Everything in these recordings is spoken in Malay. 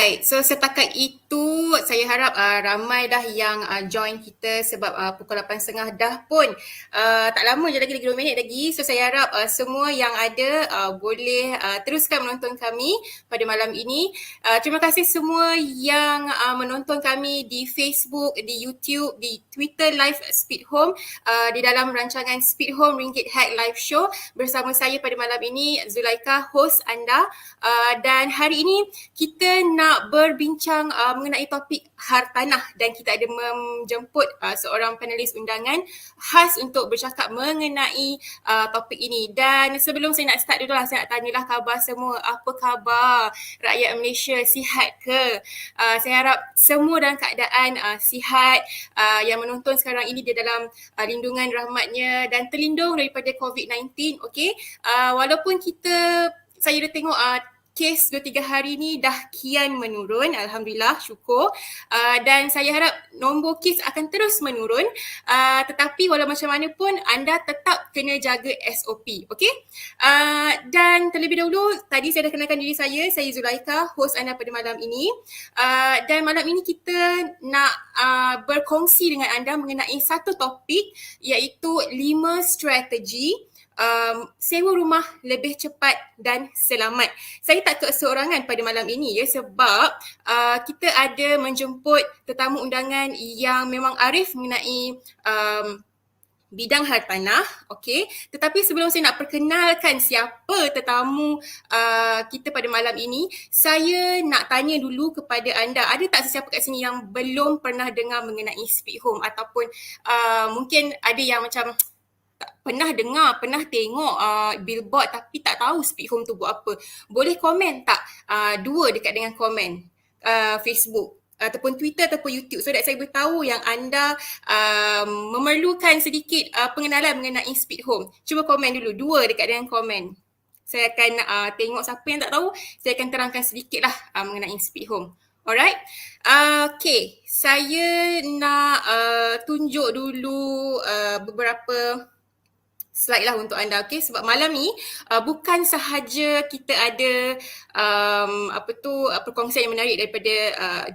Alright, so setakat itu saya harap ramai dah yang join kita sebab pukul 8.30 dah pun. Tak lama je lagi 2 minit lagi. So saya harap semua yang ada boleh teruskan menonton kami pada malam ini. Terima kasih semua yang menonton kami di Facebook, di YouTube, di Twitter live Speed Home, di dalam rancangan Speed Home Ringgit Hack Live Show bersama saya pada malam ini, Zulaika, host anda. Dan hari ini kita nak berbincang mengenai topik hartanah dan kita ada menjemput seorang panelis undangan khas untuk bercakap mengenai topik ini. Dan sebelum saya nak start dulu lah, saya nak tanyalah khabar semua. Apa khabar rakyat Malaysia? Sihat ke? Saya harap semua dalam keadaan sihat, yang menonton sekarang ini di dalam lindungan rahmatnya dan terlindung daripada COVID-19. Okay? Walaupun saya dah tengok kes 2-3 hari ni dah kian menurun, Alhamdulillah, syukur. Dan saya harap nombor kes akan terus menurun. Tetapi walau macam mana pun, anda tetap kena jaga SOP, okay? Dan terlebih dahulu, tadi saya dah kenalkan diri saya Zulaika, host anda pada malam ini. Dan malam ini kita nak berkongsi dengan anda mengenai satu topik, iaitu 5 strategi sewa rumah lebih cepat dan selamat. Saya tak keseorangan pada malam ini sebab kita ada menjemput tetamu undangan yang memang arif mengenai bidang hartanah, okey. Tetapi sebelum saya nak perkenalkan siapa tetamu kita pada malam ini, saya nak tanya dulu kepada anda, ada tak sesiapa kat sini yang belum pernah dengar mengenai Speed Home ataupun mungkin ada yang macam pernah dengar, pernah tengok billboard tapi tak tahu Speed Home tu buat apa. Boleh komen tak? 2 dekat dengan komen Facebook ataupun Twitter ataupun YouTube, so that saya beritahu yang anda memerlukan sedikit pengenalan mengenai Speed Home. Cuba komen dulu, 2 dekat dengan komen. Saya akan tengok siapa yang tak tahu, saya akan terangkan sedikit lah mengenai Speed Home. Alright, okay, saya nak tunjuk dulu beberapa slide lah untuk anda, okay? Sebab malam ni bukan sahaja kita ada perkongsian yang menarik daripada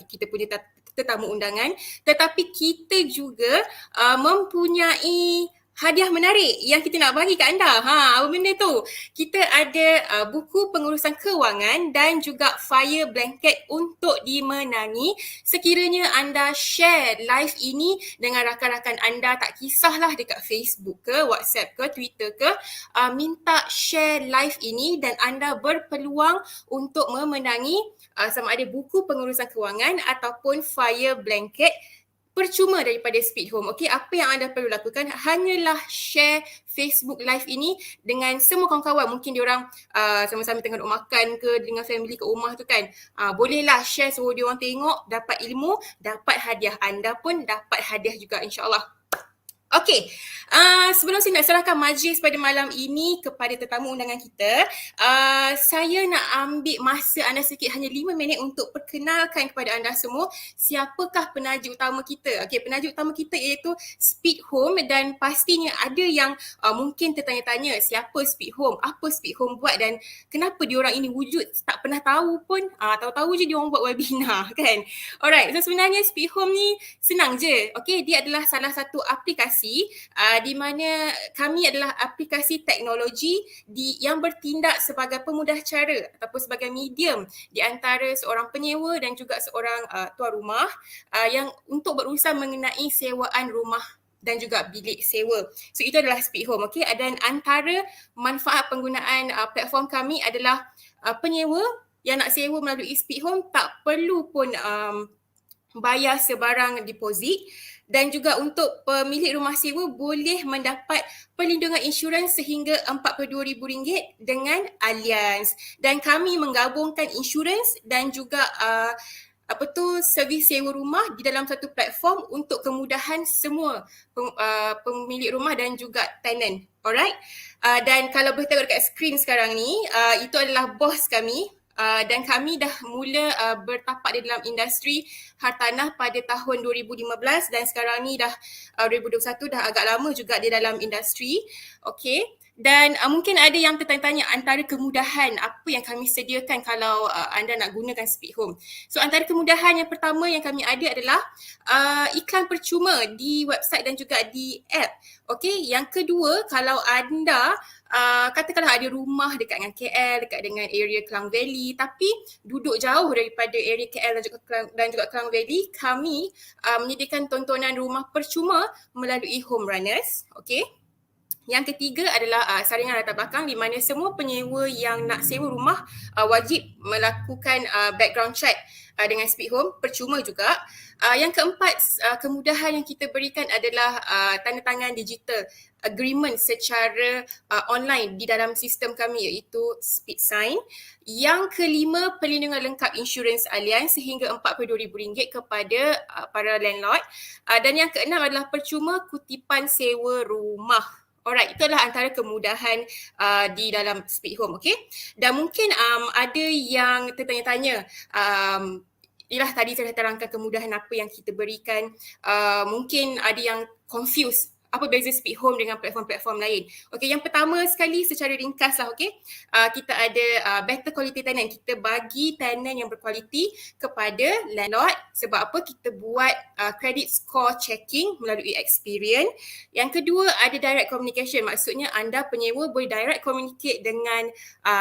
kita punya tetamu undangan, tetapi kita juga mempunyai hadiah menarik yang kita nak bagi kat anda. Apa benda tu? Kita ada buku pengurusan kewangan dan juga fire blanket untuk dimenangi sekiranya anda share live ini dengan rakan-rakan anda, tak kisahlah dekat Facebook ke, WhatsApp ke, Twitter ke, minta share live ini dan anda berpeluang untuk memenangi sama ada buku pengurusan kewangan ataupun fire blanket percuma daripada Speed Home. Okey, apa yang anda perlu lakukan hanyalah share Facebook live ini dengan semua kawan-kawan. Mungkin diorang sama-sama tengah duk makan ke dengan family kat rumah tu kan. Bolehlah share suruh diorang tengok, dapat ilmu, dapat hadiah. Anda pun dapat hadiah juga, insya-Allah. Okey, sebelum saya nak serahkan majlis pada malam ini kepada tetamu undangan kita, saya nak ambil masa anda sikit, hanya 5 minit untuk perkenalkan kepada anda semua siapakah penaja utama kita. Okey, penaja utama kita iaitu Speed Home dan pastinya ada yang mungkin tertanya-tanya siapa Speed Home, apa Speed Home buat dan kenapa diorang ini wujud, tak pernah tahu pun, tahu-tahu je diorang buat webinar kan. Alright, so sebenarnya Speed Home ni senang je. Okey, dia adalah salah satu aplikasi di mana kami adalah aplikasi teknologi yang bertindak sebagai pemudah cara ataupun sebagai medium di antara seorang penyewa dan juga seorang tuan rumah yang untuk berurusan mengenai sewaan rumah dan juga bilik sewa. So itu adalah Speed Home. Okay? Dan antara manfaat penggunaan platform kami adalah penyewa yang nak sewa melalui Speed Home tak perlu pun bayar sebarang deposit, dan juga untuk pemilik rumah sewa boleh mendapat perlindungan insurans sehingga RM42,000 dengan Allianz, dan kami menggabungkan insurans dan juga servis sewa rumah di dalam satu platform untuk kemudahan semua pemilik rumah dan juga tenant. Alright, dan kalau boleh tengok dekat skrin sekarang ni, itu adalah bos kami. Dan kami dah mula bertapak di dalam industri hartanah pada tahun 2015 dan sekarang ni dah 2021, dah agak lama juga di dalam industri. Okay. Dan mungkin ada yang tertanya-tanya antara kemudahan apa yang kami sediakan kalau anda nak gunakan Speak Home. So antara kemudahan yang pertama yang kami ada adalah iklan percuma di website dan juga di app. Okey, yang kedua kalau anda katakanlah ada rumah dekat dengan KL, dekat dengan area Klang Valley tapi duduk jauh daripada area KL dan juga Klang Valley, kami menyediakan tontonan rumah percuma melalui Home Runners. Okey. Yang ketiga adalah saringan latar belakang di mana semua penyewa yang nak sewa rumah wajib melakukan background check dengan Speak Home, percuma juga. Yang keempat, kemudahan yang kita berikan adalah tanda tangan digital agreement secara online di dalam sistem kami iaitu Speed Sign. Yang kelima, perlindungan lengkap insurans alian sehingga RM42,000 kepada para landlord. Dan yang keenam adalah percuma kutipan sewa rumah. Alright, itulah antara kemudahan di dalam Speak Home, okay? Dan mungkin ada yang tertanya-tanya, ialah tadi saya terangkan kemudahan apa yang kita berikan. Mungkin ada yang confused apa beza Speak Home dengan platform-platform lain. Okey, yang pertama sekali secara ringkas lah, okey. Kita ada better quality tenant. Kita bagi tenant yang berkualiti kepada landlord. Sebab apa? Kita buat credit score checking melalui Experian. Yang kedua ada direct communication. Maksudnya anda penyewa boleh direct communicate dengan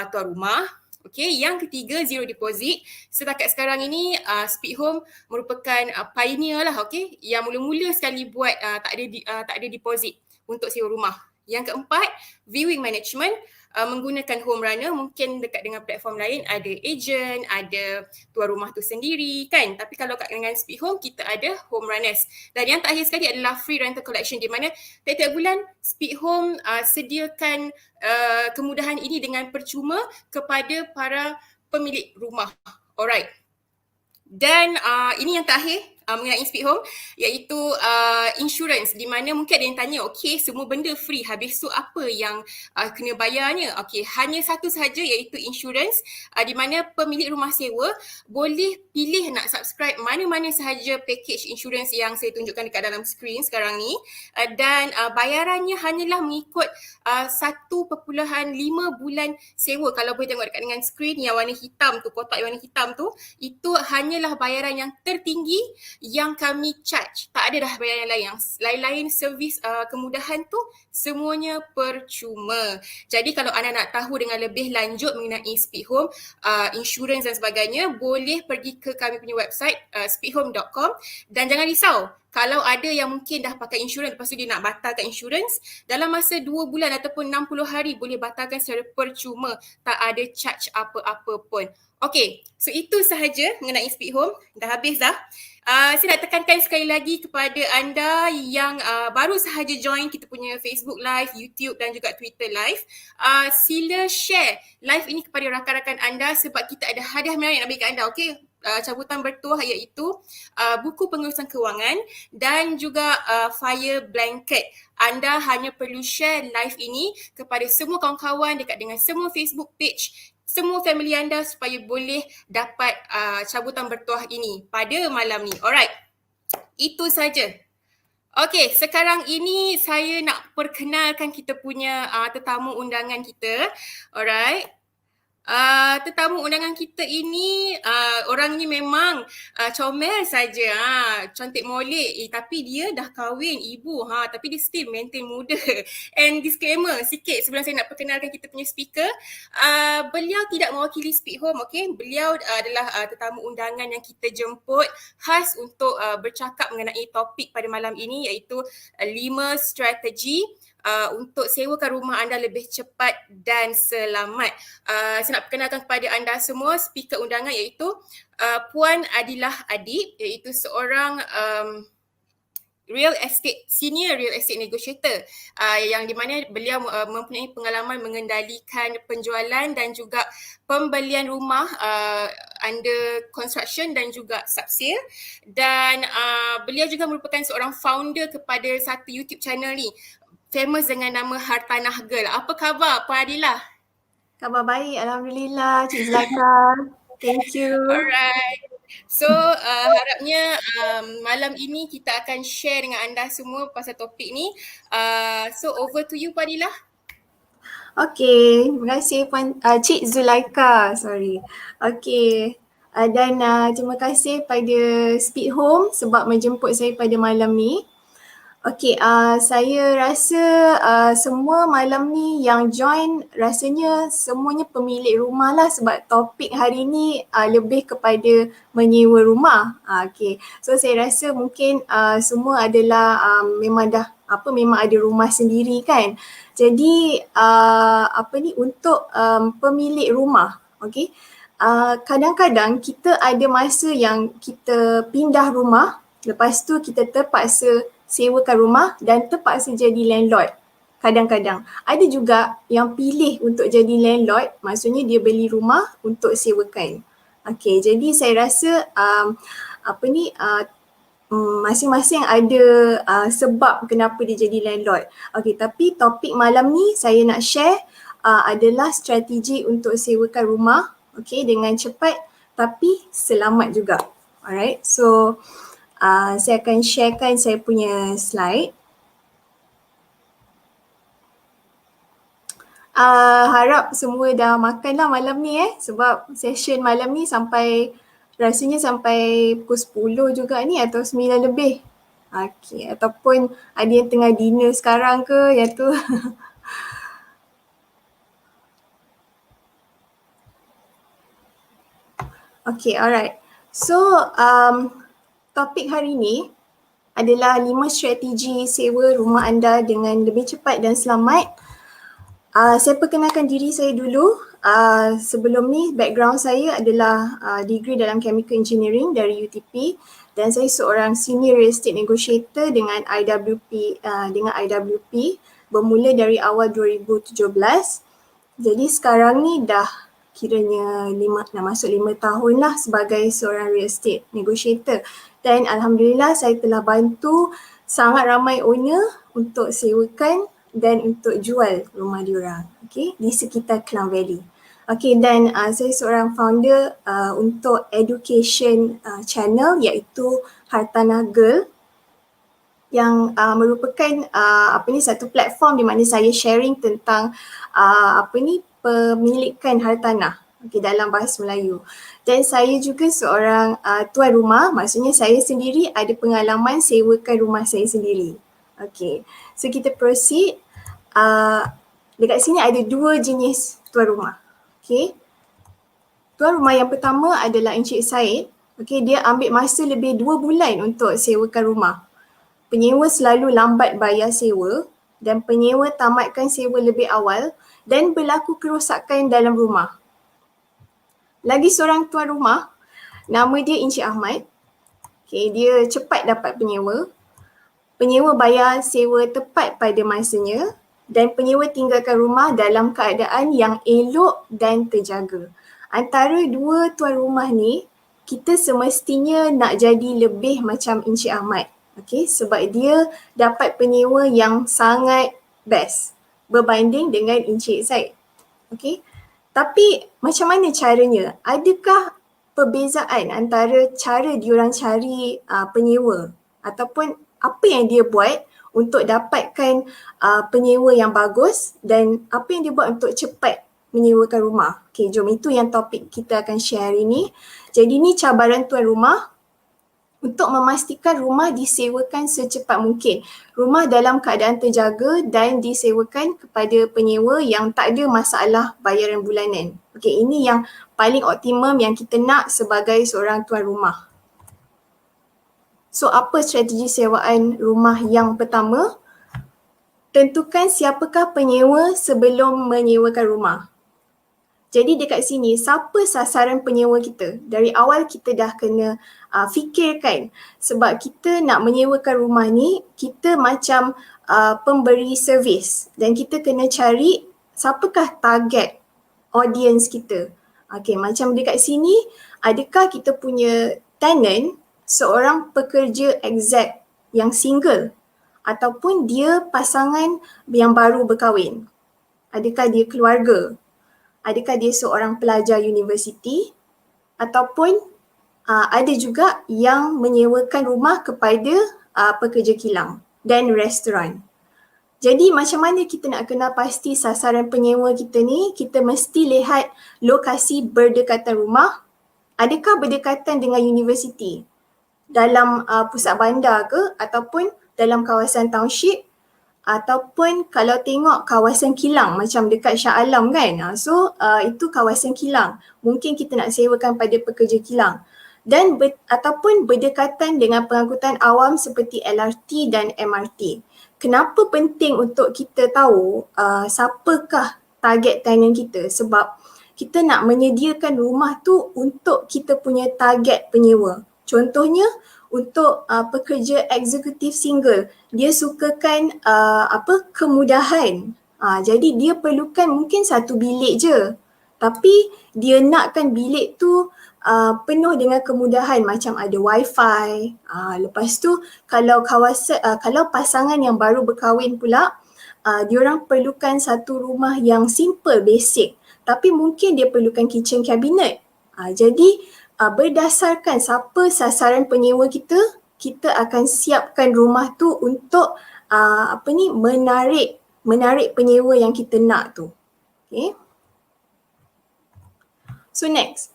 tuan rumah. Okey, yang ketiga zero deposit. Setakat sekarang ini Speak Home merupakan pioneer lah, okey, yang mula-mula sekali buat tak ada deposit untuk sewa rumah. Yang keempat, viewing management menggunakan home runner. Mungkin dekat dengan platform lain ada agent, ada tuan rumah tu sendiri kan. Tapi kalau kat dengan Speak Home kita ada home runners. Dan yang terakhir sekali adalah free rental collection di mana tiap-tiap bulan Speak Home sediakan kemudahan ini dengan percuma kepada para pemilik rumah. Alright. Dan ini yang terakhir mengenai Speak Home iaitu insurance di mana mungkin ada yang tanya, okey semua benda free habis tu apa yang kena bayarnya? Okey, hanya satu sahaja iaitu insurance di mana pemilik rumah sewa boleh pilih nak subscribe mana-mana sahaja package insurance yang saya tunjukkan dekat dalam skrin sekarang ni dan bayarannya hanyalah mengikut 1.5 bulan sewa. Kalau boleh tengok dekat dengan skrin yang warna hitam tu, kotak yang warna hitam tu, itu hanyalah bayaran yang tertinggi yang kami charge. Tak ada dah bayaran lain. Yang lain-lain servis kemudahan tu semuanya percuma. Jadi kalau anda nak tahu dengan lebih lanjut mengenai Speak Home, insurans dan sebagainya, boleh pergi ke kami punya website speakhome.com dan jangan risau. Kalau ada yang mungkin dah pakai insurans lepas tu dia nak batalkan insurans, dalam masa 2 bulan ataupun 60 hari boleh batalkan secara percuma. Tak ada charge apa-apa pun. Okay, so itu sahaja mengenai Speak Home. Dah habis dah. Saya nak tekankan sekali lagi kepada anda yang baru sahaja join kita punya Facebook Live, YouTube dan juga Twitter Live. Sila share live ini kepada rakan-rakan anda sebab kita ada hadiah menarik nak bagi kat anda. Okay, cabutan bertuah iaitu buku pengurusan kewangan dan juga fire blanket. Anda hanya perlu share live ini kepada semua kawan-kawan dekat dengan semua Facebook page semua family anda supaya boleh dapat cabutan bertuah ini pada malam ni. Alright, itu saja. Okay, sekarang ini saya nak perkenalkan kita punya tetamu undangan kita. Alright. Tetamu undangan kita ini orangnya memang comel saja, cantik molek, tapi dia dah kahwin ibu, tapi dia still maintain muda. And disclaimer sikit sebelum saya nak perkenalkan kita punya speaker, beliau tidak mewakili Speak Home, okay? Beliau adalah tetamu undangan yang kita jemput khas untuk bercakap mengenai topik pada malam ini iaitu 5 strategi untuk sewakan rumah anda lebih cepat dan selamat. Saya nak perkenalkan kepada anda semua speaker undangan iaitu Puan Adilah Adib, iaitu seorang senior real estate negotiator yang di mana beliau mempunyai pengalaman mengendalikan penjualan dan juga pembelian rumah under construction dan juga subsale, dan beliau juga merupakan seorang founder kepada satu YouTube channel ni famous dengan nama Hartanah Girl. Apa khabar Puan Adilah? Khabar baik, Alhamdulillah Cik Zulaikha. Thank you. Alright. So harapnya malam ini kita akan share dengan anda semua pasal topik ni. So over to you Puan Adilah. Okey, terima kasih Cik Zulaika, sorry. Okey. Dan terima kasih pada Speed Home sebab menjemput saya pada malam ni. Okey, saya rasa semua malam ni yang join rasanya semuanya pemilik rumah lah sebab topik hari ni lebih kepada menyewa rumah. Okey, so saya rasa mungkin semua adalah memang ada rumah sendiri kan. Jadi untuk pemilik rumah, okey. Kadang-kadang kita ada masa yang kita pindah rumah, lepas tu kita terpaksa sewakan rumah dan terpaksa jadi landlord. Kadang-kadang. Ada juga yang pilih untuk jadi landlord, maksudnya dia beli rumah untuk sewakan. Okey, jadi saya rasa masing-masing ada sebab kenapa dia jadi landlord. Okey, tapi topik malam ni saya nak share adalah strategi untuk sewakan rumah, okey, dengan cepat tapi selamat juga. Alright, so saya akan sharekan saya punya slide. Harap semua dah makan lah malam ni sebab session malam ni rasanya sampai pukul 10 juga ni atau 9 lebih. Okay, ataupun ada yang tengah dinner sekarang ke yang tu. Okay, alright. So, topik hari ni adalah 5 strategi sewa rumah anda dengan lebih cepat dan selamat. Saya perkenalkan diri saya dulu. Sebelum ni background saya adalah degree dalam chemical engineering dari UTP dan saya seorang senior real estate negotiator dengan IWP bermula dari awal 2017. Jadi sekarang ni dah kiranya nak masuk 5 tahun lah sebagai seorang real estate negotiator dan alhamdulillah saya telah bantu sangat ramai owner untuk sewakan dan untuk jual rumah diorang, okay, di sekitar Klang Valley. Okay, dan saya seorang founder untuk education channel iaitu Hartanah Girl yang merupakan satu platform di mana saya sharing tentang pemilikan hartanah, okay, dalam bahasa Melayu. Dan saya juga seorang tuan rumah, maksudnya saya sendiri ada pengalaman sewakan rumah saya sendiri. Okay, so kita proceed. Dekat sini ada 2 jenis tuan rumah. Okay. Tuan rumah yang pertama adalah Encik Said. Okay, dia ambil masa lebih 2 bulan untuk sewakan rumah. Penyewa selalu lambat bayar sewa dan penyewa tamatkan sewa lebih awal dan berlaku kerosakan dalam rumah. Lagi seorang tuan rumah, nama dia Encik Ahmad. Okay, dia cepat dapat penyewa. Penyewa bayar sewa tepat pada masanya dan penyewa tinggalkan rumah dalam keadaan yang elok dan terjaga. Antara 2 tuan rumah ni, kita semestinya nak jadi lebih macam Encik Ahmad. Okay, sebab dia dapat penyewa yang sangat best berbanding dengan Encik Said. Okay, tapi macam mana caranya? Adakah perbezaan antara cara diorang cari penyewa ataupun apa yang dia buat untuk dapatkan penyewa yang bagus dan apa yang dia buat untuk cepat menyewakan rumah. Okay, jom, itu yang topik kita akan share hari ni. Jadi ni cabaran tuan rumah untuk memastikan rumah disewakan secepat mungkin. Rumah dalam keadaan terjaga dan disewakan kepada penyewa yang tak ada masalah bayaran bulanan. Okay, ini yang paling optimum yang kita nak sebagai seorang tuan rumah. So, apa strategi sewaan rumah yang pertama? Tentukan siapakah penyewa sebelum menyewakan rumah. Jadi dekat sini, siapa sasaran penyewa kita? Dari awal kita dah kena fikirkan sebab kita nak menyewakan rumah ni, kita macam pemberi servis dan kita kena cari siapakah target audience kita. Okay, macam dekat sini, adakah kita punya tenant seorang pekerja exec yang single ataupun dia pasangan yang baru berkahwin? Adakah dia keluarga? Adakah dia seorang pelajar universiti ataupun ada juga yang menyewakan rumah kepada pekerja kilang dan restoran. Jadi macam mana kita nak kenal pasti sasaran penyewa kita ni? Kita mesti lihat lokasi berdekatan rumah. Adakah berdekatan dengan universiti? Dalam pusat bandar ke ataupun dalam kawasan township, ataupun kalau tengok kawasan kilang macam dekat Shah Alam kan. So itu kawasan kilang. Mungkin kita nak sewakan pada pekerja kilang. Dan ataupun berdekatan dengan pengangkutan awam seperti LRT dan MRT. Kenapa penting untuk kita tahu siapakah target tenant kita? Sebab kita nak menyediakan rumah tu untuk kita punya target penyewa. Contohnya untuk pekerja eksekutif single, dia sukakan kemudahan. Jadi dia perlukan mungkin satu bilik je. Tapi dia nakkan bilik tu penuh dengan kemudahan macam ada wifi. Lepas tu kalau kalau pasangan yang baru berkahwin pula, diorang perlukan satu rumah yang simple, basic. Tapi mungkin dia perlukan kitchen cabinet. Jadi berdasarkan siapa sasaran penyewa kita, kita akan siapkan rumah tu untuk menarik penyewa yang kita nak tu. Okay. So next,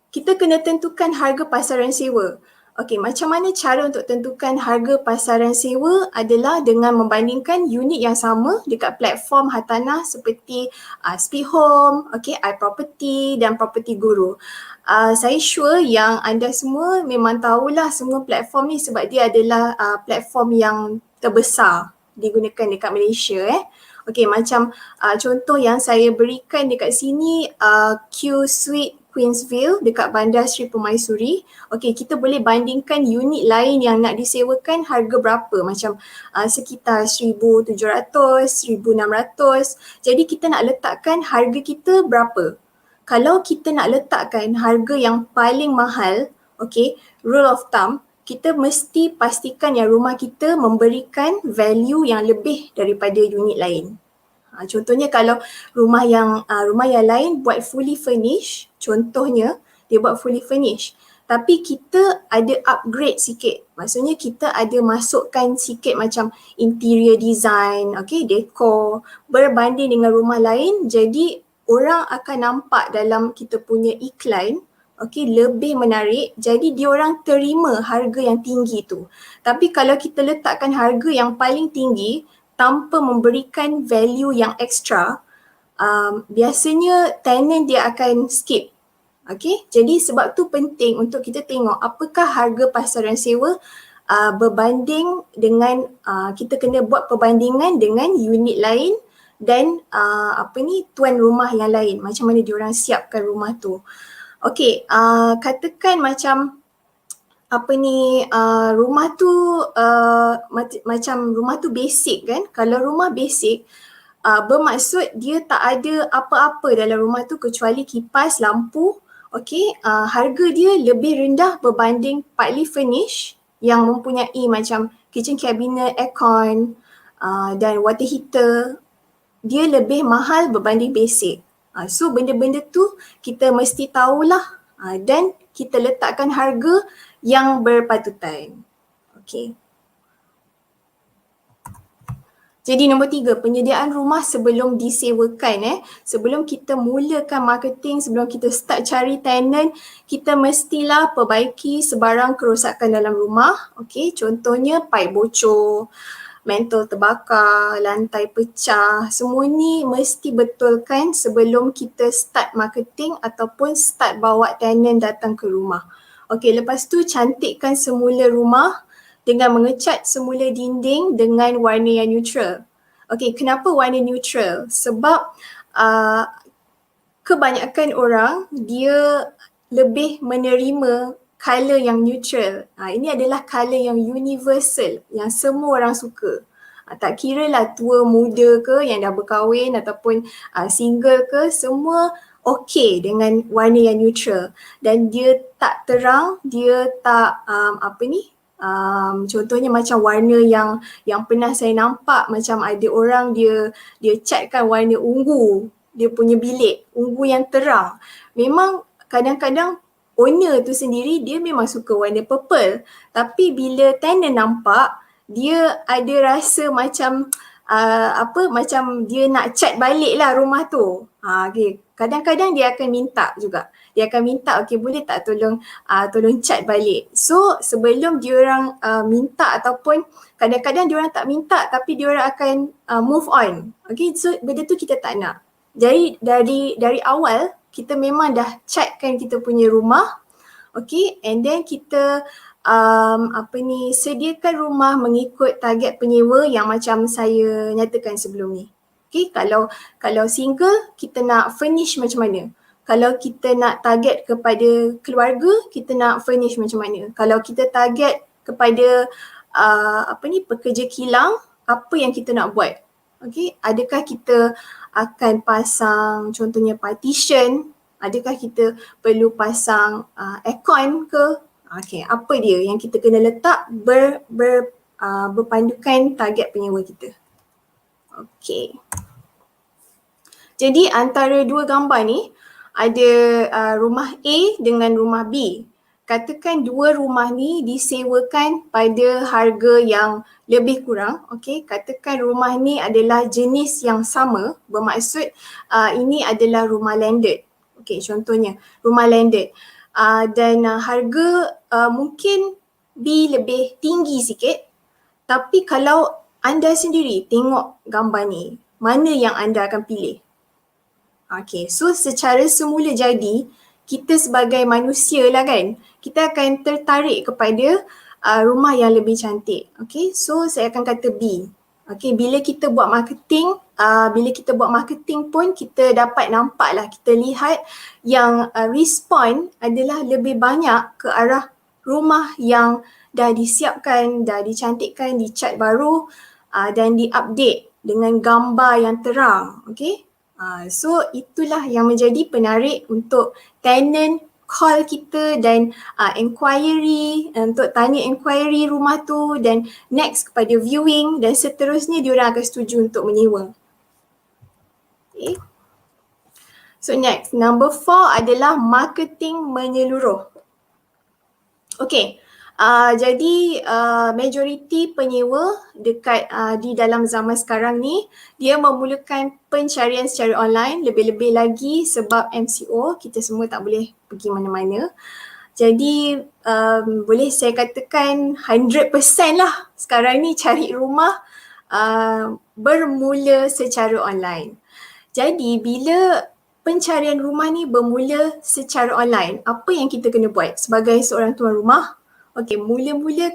kita kena tentukan harga pasaran sewa. Okey, macam mana cara untuk tentukan harga pasaran sewa adalah dengan membandingkan unit yang sama dekat platform hartanah seperti Speedhome, iProperty dan Property Guru. Saya sure yang anda semua memang tahulah semua platform ni sebab dia adalah platform yang terbesar digunakan dekat Malaysia. Okey, macam contoh yang saya berikan dekat sini, Q Suite Queensville dekat Bandar Seri Permaisuri. Okey, kita boleh bandingkan unit lain yang nak disewakan harga berapa, macam sekitar 1,700, 1,600. Jadi kita nak letakkan harga kita berapa. Kalau kita nak letakkan harga yang paling mahal, rule of thumb, kita mesti pastikan yang rumah kita memberikan value yang lebih daripada unit lain. Contohnya kalau rumah yang lain buat fully furnished, contohnya dia buat fully furnished, tapi kita ada upgrade sikit. Maksudnya kita ada masukkan sikit macam interior design, decor, berbanding dengan rumah lain, jadi orang akan nampak dalam kita punya iklan lebih menarik, jadi diorang terima harga yang tinggi tu. Tapi kalau kita letakkan harga yang paling tinggi tanpa memberikan value yang extra, biasanya tenant dia akan skip. Jadi sebab tu penting untuk kita tengok apakah harga pasaran sewa berbanding dengan, kita kena buat perbandingan dengan unit lain dan tuan rumah yang lain, macam mana diorang siapkan rumah tu. Katakan macam rumah tu macam rumah tu basic kan. Kalau rumah basic bermaksud dia tak ada apa-apa dalam rumah tu kecuali kipas, lampu. Harga dia lebih rendah berbanding partly furnished yang mempunyai macam kitchen cabinet, aircon dan water heater. Dia lebih mahal berbanding basic. So benda-benda tu kita mesti tahulah dan kita letakkan harga yang berpatutan. Jadi nombor 3, penyediaan rumah sebelum disewakan. Sebelum kita mulakan marketing, sebelum kita start cari tenant, kita mestilah perbaiki sebarang kerosakan dalam rumah. Contohnya pipe bocor, mantel terbakar, lantai pecah, semua ni mesti betulkan sebelum kita start marketing ataupun start bawa tenant datang ke rumah. Lepas tu cantikkan semula rumah dengan mengecat semula dinding dengan warna yang neutral. Kenapa warna neutral? Sebab kebanyakan orang dia lebih menerima colour yang neutral. Ini adalah colour yang universal, yang semua orang suka. Tak kira lah tua, muda ke, yang dah berkahwin ataupun single ke, semua okey dengan warna yang neutral. Dan dia tak terang, dia tak contohnya macam warna yang pernah saya nampak, macam ada orang dia catkan warna ungu, dia punya bilik, ungu yang terang. Memang kadang-kadang owner tu sendiri dia memang suka warna purple, tapi bila tenant nampak, dia ada rasa macam macam dia nak cat balik lah rumah tu. Okay. Kadang-kadang dia akan minta juga. Dia akan minta, okay, boleh tak tolong cat balik. So sebelum diorang minta ataupun kadang-kadang diorang tak minta tapi diorang akan move on. Okay, so benda tu kita tak nak. Jadi dari awal kita memang dah catkan kita punya rumah. Okay, and then kita sediakan rumah mengikut target penyewa yang macam saya nyatakan sebelum ni. Okay, kalau single kita nak furnish macam mana? Kalau kita nak target kepada keluarga, kita nak furnish macam mana? Kalau kita target kepada pekerja kilang, apa yang kita nak buat? Okay, adakah kita akan pasang contohnya partition? Adakah kita perlu pasang aircon ke? Okay, apa dia yang kita kena letak berpandukan target penyewa kita. Okay. Jadi antara dua gambar ni ada rumah A dengan rumah B. Katakan dua rumah ni disewakan pada harga yang lebih kurang. Okay, katakan rumah ni adalah jenis yang sama, bermaksud ini adalah rumah landed. Okay, contohnya rumah landed. Dan harga mungkin B lebih tinggi sikit, tapi kalau anda sendiri tengok gambar ni, mana yang anda akan pilih? Okay, so secara semula jadi, kita sebagai manusia lah kan, kita akan tertarik kepada rumah yang lebih cantik. Okay, so saya akan kata B. Okay, bila kita buat marketing pun kita dapat nampak lah, kita lihat yang respon adalah lebih banyak ke arah rumah yang dah disiapkan, dah dicantikkan, dicat baru dan diupdate dengan gambar yang terang. Okay, so itulah yang menjadi penarik untuk tenant call kita dan inquiry, untuk tanya inquiry rumah tu dan next kepada viewing dan seterusnya diorang akan setuju untuk menyewa. Okay. So next, number 4 adalah marketing menyeluruh. Okay, jadi majoriti penyewa dekat di dalam zaman sekarang ni, dia memulakan pencarian secara online, lebih-lebih lagi sebab MCO, kita semua tak boleh pergi mana-mana. Jadi boleh saya katakan 100% lah sekarang ni cari rumah bermula secara online. Jadi bila pencarian rumah ni bermula secara online, apa yang kita kena buat sebagai seorang tuan rumah? Okay, mula-mula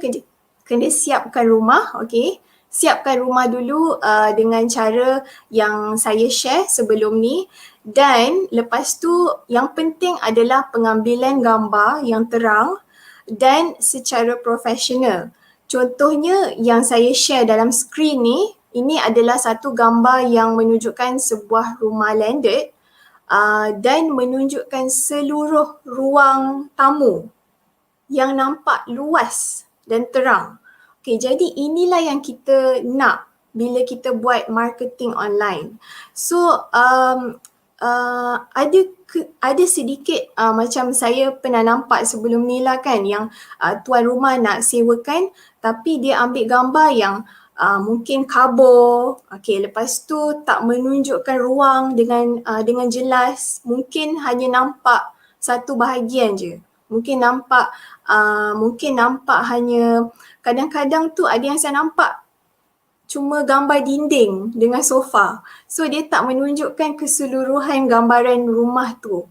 kena siapkan rumah. Okay, siapkan rumah dulu dengan cara yang saya share sebelum ni, dan lepas tu yang penting adalah pengambilan gambar yang terang dan secara profesional. Contohnya yang saya share dalam skrin ni, ini adalah satu gambar yang menunjukkan sebuah rumah landed dan menunjukkan seluruh ruang tamu yang nampak luas dan terang. Okay, jadi inilah yang kita nak bila kita buat marketing online. So ada sedikit macam saya pernah nampak sebelum ni lah kan, yang tuan rumah nak sewakan tapi dia ambil gambar yang mungkin kabur. Okay, lepas tu tak menunjukkan ruang dengan jelas, mungkin hanya nampak satu bahagian je. Mungkin nampak hanya, kadang-kadang tu ada yang saya nampak cuma gambar dinding dengan sofa. So dia tak menunjukkan keseluruhan gambaran rumah tu.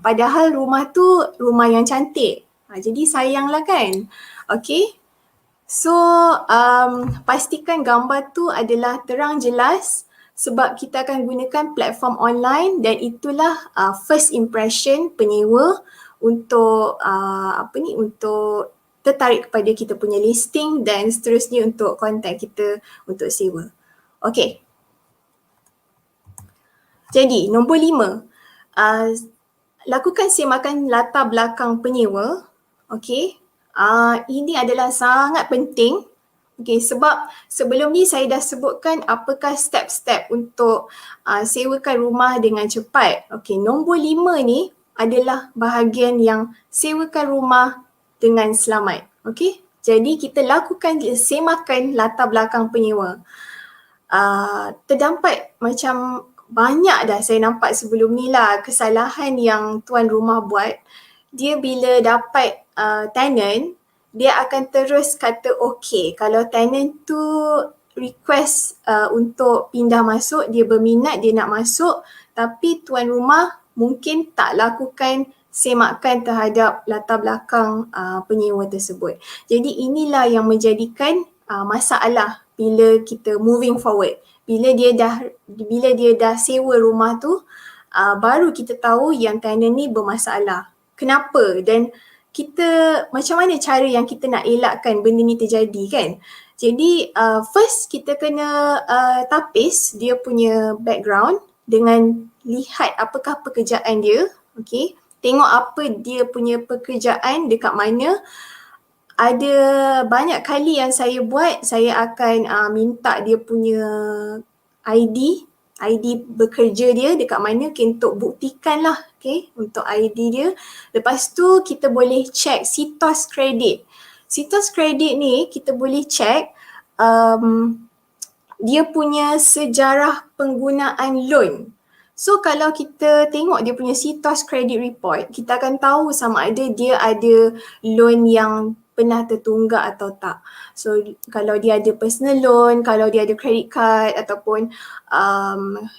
Padahal rumah tu rumah yang cantik. Jadi sayanglah kan. Okay. So pastikan gambar tu adalah terang jelas sebab kita akan gunakan platform online dan itulah first impression penyewa untuk untuk tertarik kepada kita punya listing dan seterusnya untuk kontak kita untuk sewa. Okay. Jadi nombor 5, lakukan semakan latar belakang penyewa. Okay. Ini adalah sangat penting. Okay, sebab sebelum ni saya dah sebutkan apakah step-step untuk sewakan rumah dengan cepat. Okay, nombor 5 ni adalah bahagian yang sewakan rumah dengan selamat. Okay, jadi kita lakukan semakan latar belakang penyewa. terdapat macam banyak dah saya nampak sebelum ni lah kesalahan yang tuan rumah buat. Dia bila dapat tenant, dia akan terus kata okay, kalau tenant tu request untuk pindah masuk, dia berminat, dia nak masuk, tapi tuan rumah mungkin tak lakukan semakan terhadap latar belakang penyewa tersebut. Jadi inilah yang menjadikan masalah bila kita moving forward. Bila dia dah sewa rumah tu, baru kita tahu yang tenant ni bermasalah. Kenapa? Dan kita macam mana cara yang kita nak elakkan benda ni terjadi kan? Jadi first kita kena tapis dia punya background dengan lihat apakah pekerjaan dia, okay? Tengok apa dia punya pekerjaan dekat mana. Ada banyak kali yang saya buat, saya akan minta dia punya ID bekerja dia dekat mana, okay, untuk buktikan lah, okay, untuk ID dia. Lepas tu kita boleh check Sitos Kredit. Sitos Kredit ni kita boleh check dia punya sejarah penggunaan loan. So kalau kita tengok dia punya Sitos Credit Report, kita akan tahu sama ada dia ada loan yang pernah tertunggak atau tak. So kalau dia ada personal loan, kalau dia ada credit card ataupun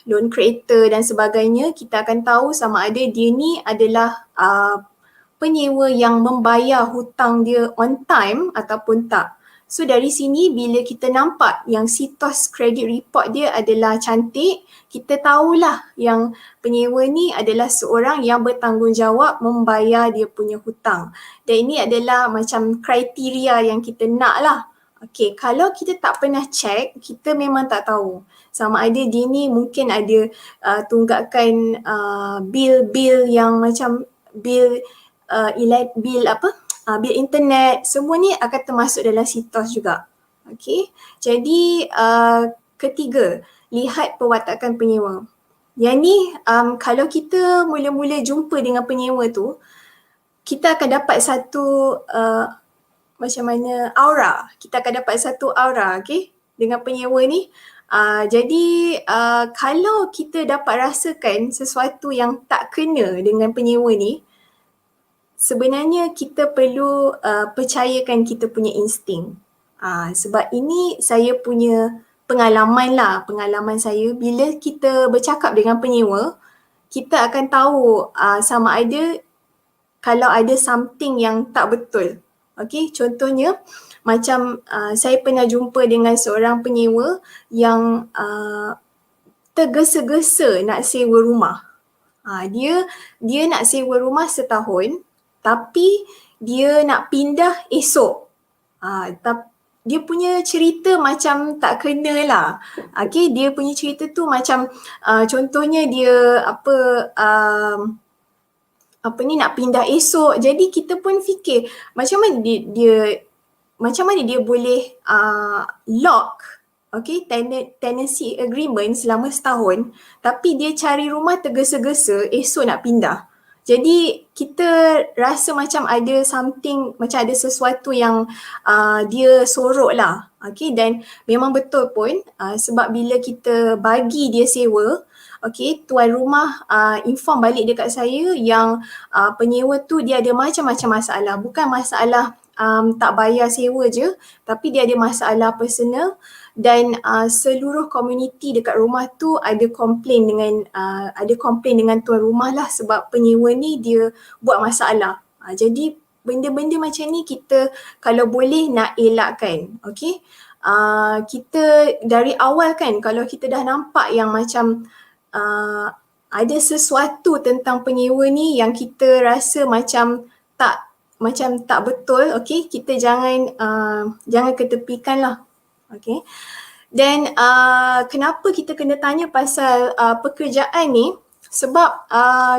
loan creator dan sebagainya, kita akan tahu sama ada dia ni adalah penyewa yang membayar hutang dia on time ataupun tak. So dari sini bila kita nampak yang Sitos Credit Report dia adalah cantik, kita tahulah yang penyewa ni adalah seorang yang bertanggungjawab membayar dia punya hutang. Dan ini adalah macam kriteria yang kita nak lah. Okay, kalau kita tak pernah check, kita memang tak tahu. Sama ada dia ni mungkin ada tunggakan bil-bil yang macam bil bil internet, semua ni akan termasuk dalam Sitos juga. Okay, jadi ketiga, lihat perwatakan penyewa. Yang ni kalau kita mula-mula jumpa dengan penyewa tu, kita akan dapat satu macam mana aura. Kita akan dapat satu aura, okay, dengan penyewa ni. Jadi kalau kita dapat rasakan sesuatu yang tak kena dengan penyewa ni, sebenarnya kita perlu percayakan kita punya insting. Sebab ini saya punya pengalaman saya bila kita bercakap dengan penyewa, kita akan tahu sama ada kalau ada something yang tak betul. Okay, contohnya macam saya pernah jumpa dengan seorang penyewa yang tergesa-gesa nak sewa rumah. Dia nak sewa rumah setahun, tapi dia nak pindah esok. Dia punya cerita macam tak kena lah. Okay, dia punya cerita tu macam contohnya dia nak pindah esok. Jadi kita pun fikir macam mana dia boleh lock tenancy agreement selama setahun, tapi dia cari rumah tergesa-gesa esok nak pindah. Jadi kita rasa macam ada something, macam ada sesuatu yang dia sorok lah. Okay, dan memang betul pun sebab bila kita bagi dia sewa, okay, tuan rumah inform balik dekat saya yang penyewa tu dia ada macam-macam masalah. Bukan masalah tak bayar sewa je, tapi dia ada masalah personal dan seluruh komuniti dekat rumah tu ada komplain dengan tuan rumah lah sebab penyewa ni dia buat masalah. Jadi benda-benda macam ni kita kalau boleh nak elakkan. Okay, kita dari awal kan kalau kita dah nampak yang macam ada sesuatu tentang penyewa ni yang kita rasa macam tak betul, okay, kita jangan ketepikan lah. Okay. Dan kenapa kita kena tanya pasal pekerjaan ni? Sebab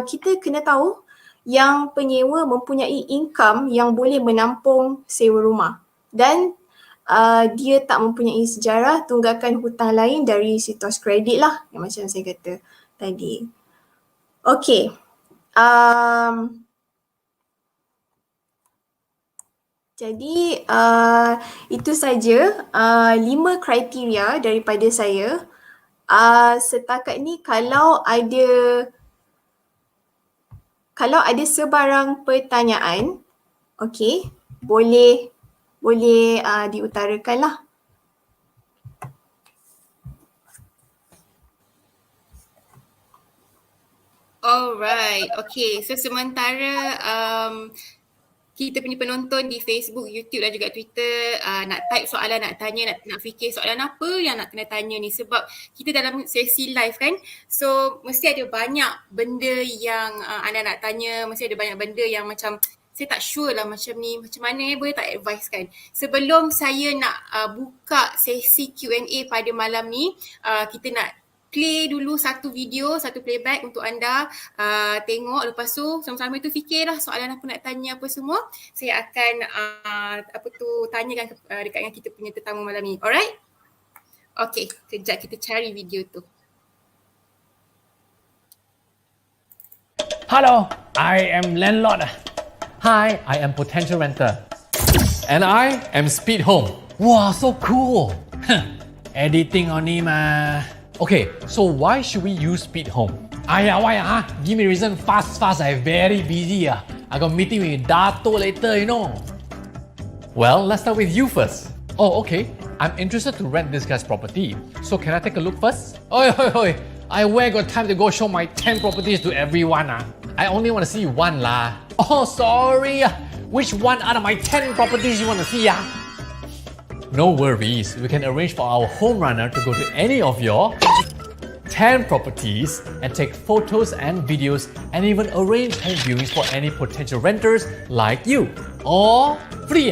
kita kena tahu yang penyewa mempunyai income yang boleh menampung sewa rumah. Dan dia tak mempunyai sejarah tunggakan hutang lain dari Sitos Kredit lah, yang macam saya kata tadi. Okay. Jadi itu saja 5 kriteria daripada saya. Setakat ni kalau ada sebarang pertanyaan, okey, boleh diutarakan lah. Alright, okay. So sementara kita punya penonton di Facebook, YouTube dan juga Twitter nak type soalan, nak tanya, nak fikir soalan apa yang nak kena tanya ni, sebab kita dalam sesi live kan, so mesti ada banyak benda yang anda nak tanya, mesti ada banyak benda yang macam saya tak sure lah macam ni, macam mana boleh tak advice kan. Sebelum saya nak buka sesi Q&A pada malam ni, kita nak play dulu satu video, satu playback untuk anda tengok. Lepas tu sama-sama tu fikirlah soalan apa nak tanya apa semua. Saya akan tanyakan dekat dengan kita punya tetamu malam ni. Alright? Okay, kejap kita cari video tu. Hello, I am landlord. Hi, I am potential renter. And I am Speed Home. Wow, so cool. Editing only ma. Okay, so why should we use Speed Home? Why? Give me reason fast. I very busy. I got meeting with Dato later, you know. Well, let's start with you first. Oh, okay. I'm interested to rent this guy's property. So can I take a look first? Oi. I where got time to go show my 10 properties to everyone. I only want to see one lah. Oh, sorry. Which one out of my 10 properties you want to see? No worries, we can arrange for our home runner to go to any of your 10 properties and take photos and videos and even arrange home viewings for any potential renters like you. Or free.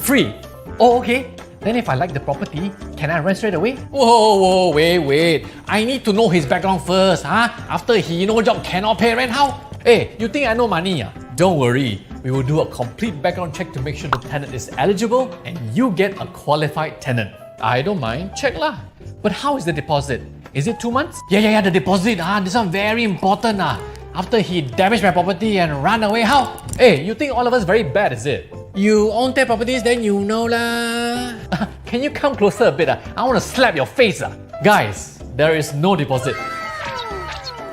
Free. Oh, okay. Then if I like the property, can I rent straight away? Whoa, wait. I need to know his background first. After he no job cannot pay rent, how? Hey, you think I know money? Don't worry. We will do a complete background check to make sure the tenant is eligible and you get a qualified tenant. I don't mind, check lah. But how is the deposit? Is it 2 months? Yeah, the deposit. This one very important. After he damaged my property and ran away, how? Hey, you think all of us very bad, is it? You own 10 properties, then you know lah. Can you come closer a bit? I want to slap your face. Guys, there is no deposit.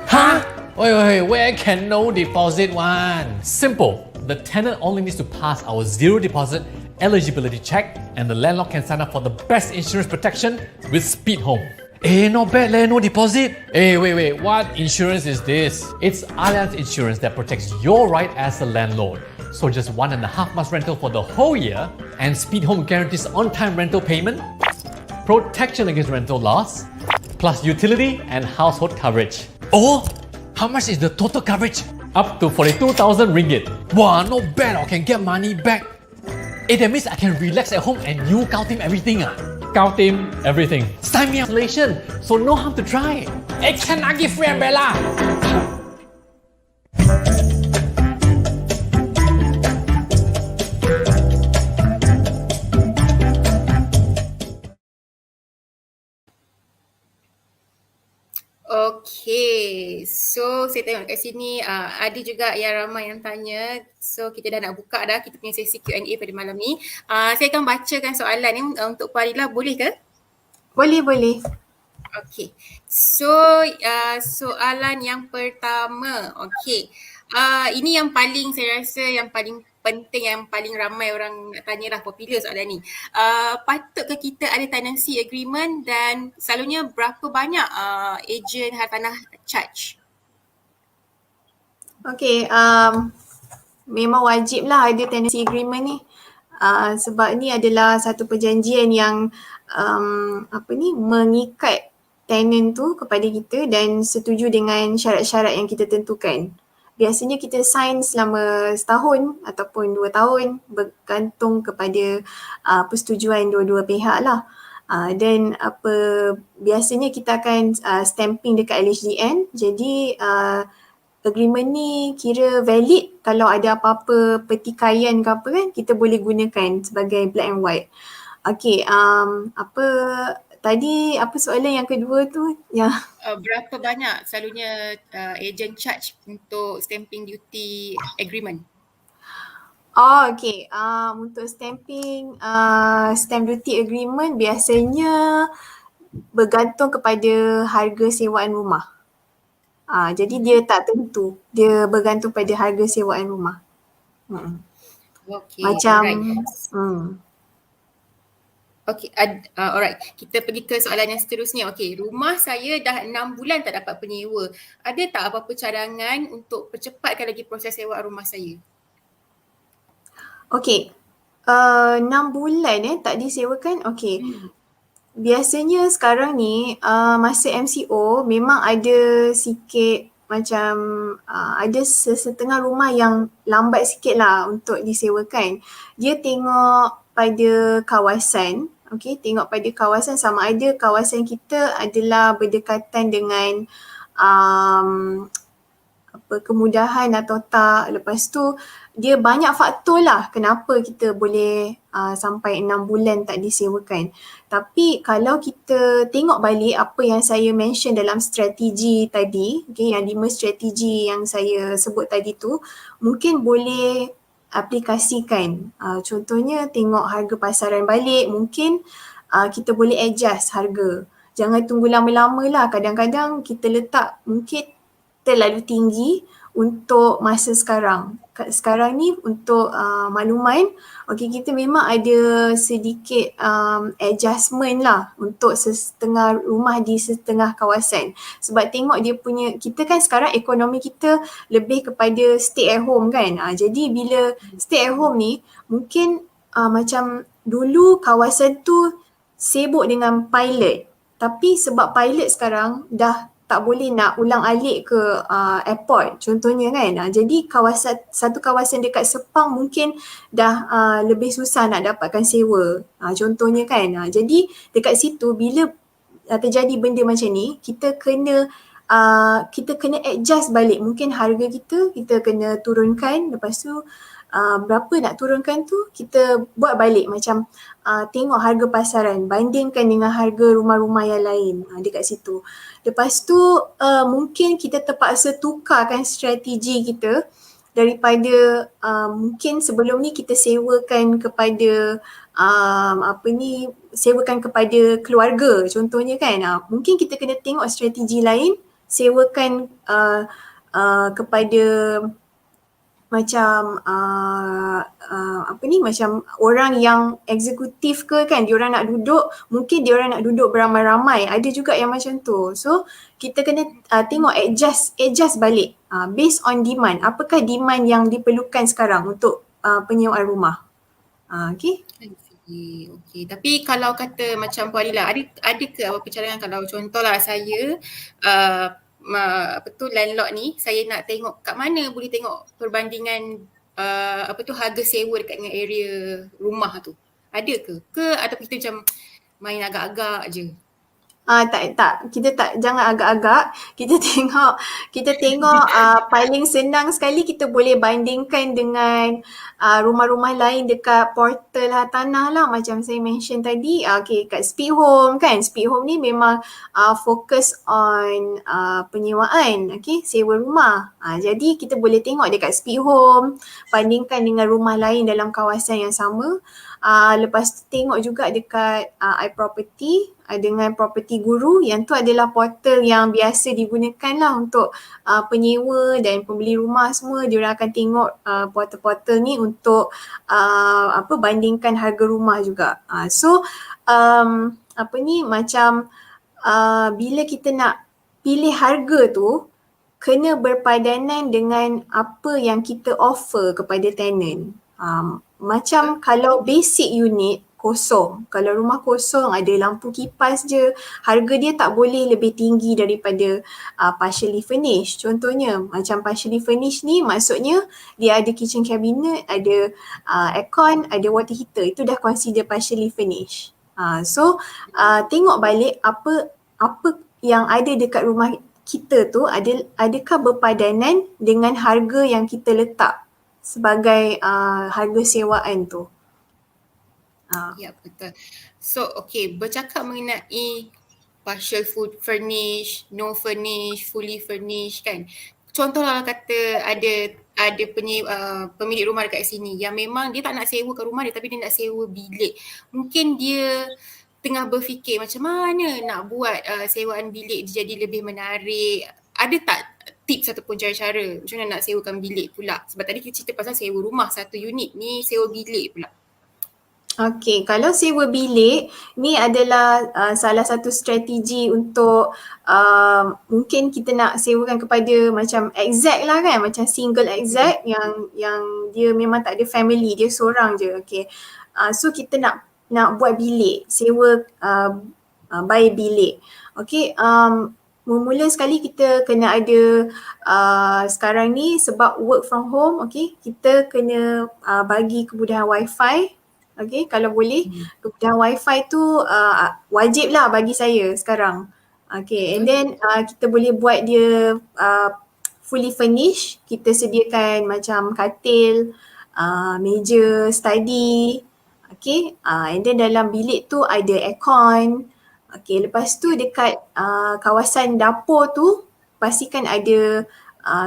Huh? Wait, where can no deposit one? Simple. The tenant only needs to pass our zero deposit eligibility check and the landlord can sign up for the best insurance protection with Speed Home. Not bad no deposit. Wait, what insurance is this? It's Allianz Insurance that protects your right as a landlord. So just 1.5 months rental for the whole year and Speed Home guarantees on-time rental payment, protection against rental loss, plus utility and household coverage. Oh, how much is the total coverage? Up to 42,000 ringgit. Wow, not bad. I can get money back. That means I can relax at home and you count him everything. Count him everything. Sign me up. So no harm to try. Can I give free umbrella? Okay, so saya tengok kat sini ada juga yang ramai yang tanya. So kita dah nak buka dah kita punya sesi Q&A pada malam ni. Saya akan bacakan soalan ni untuk Puan Adila, boleh ke? Boleh. Okay, so soalan yang pertama, okay. Ini yang paling saya rasa yang paling penting, yang paling ramai orang nak tanya lah, popular soalan ni. Patutkah kita ada tenancy agreement dan selalunya berapa banyak ejen hartanah charge? Okay, memang wajib lah ada tenancy agreement ni. Sebab ni adalah satu perjanjian yang mengikat tenant tu kepada kita dan setuju dengan syarat-syarat yang kita tentukan. Biasanya kita sign selama setahun ataupun 2 tahun bergantung kepada persetujuan dua-dua pihak lah. Dan biasanya kita akan stamping dekat LHDN. Jadi agreement ni kira valid kalau ada apa-apa pertikaian ke apa kan, kita boleh gunakan sebagai black and white. Okay, apa soalan yang kedua tu? Berapa banyak selalunya agent charge untuk stamping duty agreement? Oh, okay. Untuk stamping, stamp duty agreement biasanya bergantung kepada harga sewaan rumah. Jadi dia tak tentu. Dia bergantung pada harga sewaan rumah. Okay, Macam, alright. hmm. Okay, alright. Kita pergi ke soalan yang seterusnya. Okay, rumah saya dah 6 bulan tak dapat penyewa. Ada tak apa-apa cadangan untuk percepatkan lagi proses sewaan rumah saya? Okay. 6 bulan tak disewakan. Okay. Biasanya sekarang ni masa MCO memang ada sikit macam ada setengah rumah yang lambat sikit lah untuk disewakan. Dia tengok pada kawasan, okay, tengok pada kawasan sama ada kawasan kita adalah berdekatan dengan kemudahan atau tak. Lepas tu dia banyak faktor lah kenapa kita boleh sampai 6 bulan tak disewakan. Tapi kalau kita tengok balik apa yang saya mention dalam strategi tadi, okay, yang 5 strategi yang saya sebut tadi tu, mungkin boleh aplikasikan. Contohnya tengok harga pasaran balik, mungkin kita boleh adjust harga. Jangan tunggu lama-lama lah, kadang-kadang kita letak mungkin terlalu tinggi untuk masa sekarang. Sekarang ni untuk makluman, okay, kita memang ada sedikit adjustment lah untuk setengah rumah di setengah kawasan. Sebab tengok dia punya, kita kan sekarang ekonomi kita lebih kepada stay at home kan. Jadi bila stay at home ni, mungkin macam dulu kawasan tu sibuk dengan pilot. Tapi sebab pilot sekarang dah tak boleh nak ulang alik ke airport contohnya kan. Jadi satu kawasan dekat Sepang mungkin dah lebih susah nak dapatkan sewa. Contohnya kan. Jadi dekat situ bila terjadi benda macam ni, kita kena adjust balik. Mungkin harga kita kena turunkan. Lepas tu berapa nak turunkan tu kita buat balik macam tengok harga pasaran, bandingkan dengan harga rumah-rumah yang lain dekat situ. Lepas tu mungkin kita terpaksa tukarkan strategi kita daripada mungkin sebelum ni kita sewakan kepada sewakan kepada keluarga contohnya kan. Mungkin kita kena tengok strategi lain, sewakan kepada macam macam orang yang eksekutif ke kan, diorang nak duduk, mungkin diorang nak duduk beramai-ramai, ada juga yang macam tu. So kita kena tengok adjust balik based on demand, apakah demand yang diperlukan sekarang untuk penyewaan rumah. Okay. Okay. Tapi kalau kata macam Puan Lila, ada ke apa cadangan kalau contohlah saya landlord ni, saya nak tengok kat mana boleh tengok perbandingan harga sewa dekat dengan area rumah tu. Ada ke? Ataupun kita macam main agak-agak je? Tak. Kita jangan agak-agak. Kita tengok paling senang sekali kita boleh bandingkan dengan rumah-rumah lain dekat portal tanah lah macam saya mention tadi. Okay, kat Speed Home kan. Speed Home ni memang fokus on penyewaan, okay, sewa rumah. Jadi kita boleh tengok dekat Speed Home, bandingkan dengan rumah lain dalam kawasan yang sama. Lepas tu tengok juga dekat iProperty dengan Property Guru, yang tu adalah portal yang biasa digunakan lah untuk penyewa dan pembeli rumah semua. Diorang akan tengok portal-portal ni untuk bandingkan harga rumah juga. So macam bila kita nak pilih harga tu kena berpadanan dengan apa yang kita offer kepada tenant. Macam kalau basic unit kosong, kalau rumah kosong ada lampu kipas je, harga dia tak boleh lebih tinggi daripada partially furnished. Contohnya macam partially furnished ni maksudnya dia ada kitchen cabinet, ada aircon, ada water heater, itu dah consider partially furnished. So tengok balik apa yang ada dekat rumah kita tu adakah berpadanan dengan harga yang kita letak sebagai harga sewaan tu. Ya, betul. So, okay, bercakap mengenai partial furnish, no furnish, fully furnish kan. contohlah kata ada pemilik rumah dekat sini yang memang dia tak nak sewakan rumah dia tapi dia nak sewa bilik. Mungkin dia tengah berfikir macam mana nak buat sewaan bilik jadi lebih menarik. Ada tak tips ataupun cara-cara macam mana nak sewakan bilik pula? Sebab tadi kita cerita pasal sewa rumah satu unit, ni sewa bilik pula. Okey, kalau sewa bilik ni adalah salah satu strategi untuk mungkin kita nak sewakan kepada macam exec lah kan, macam single exec yang dia memang tak ada family, dia seorang je. Okey. So kita nak buat bilik, sewa by bilik. Okey, mula sekali kita kena ada sekarang ni sebab work from home, okey, kita kena bagi kemudahan wifi. Okay, kalau boleh kemudahan wifi tu wajib lah bagi saya sekarang. Okay, and then kita boleh buat dia fully furnished. Kita sediakan macam katil, meja study. Okay, and then dalam bilik tu ada aircon. Okay, lepas tu dekat kawasan dapur tu pastikan ada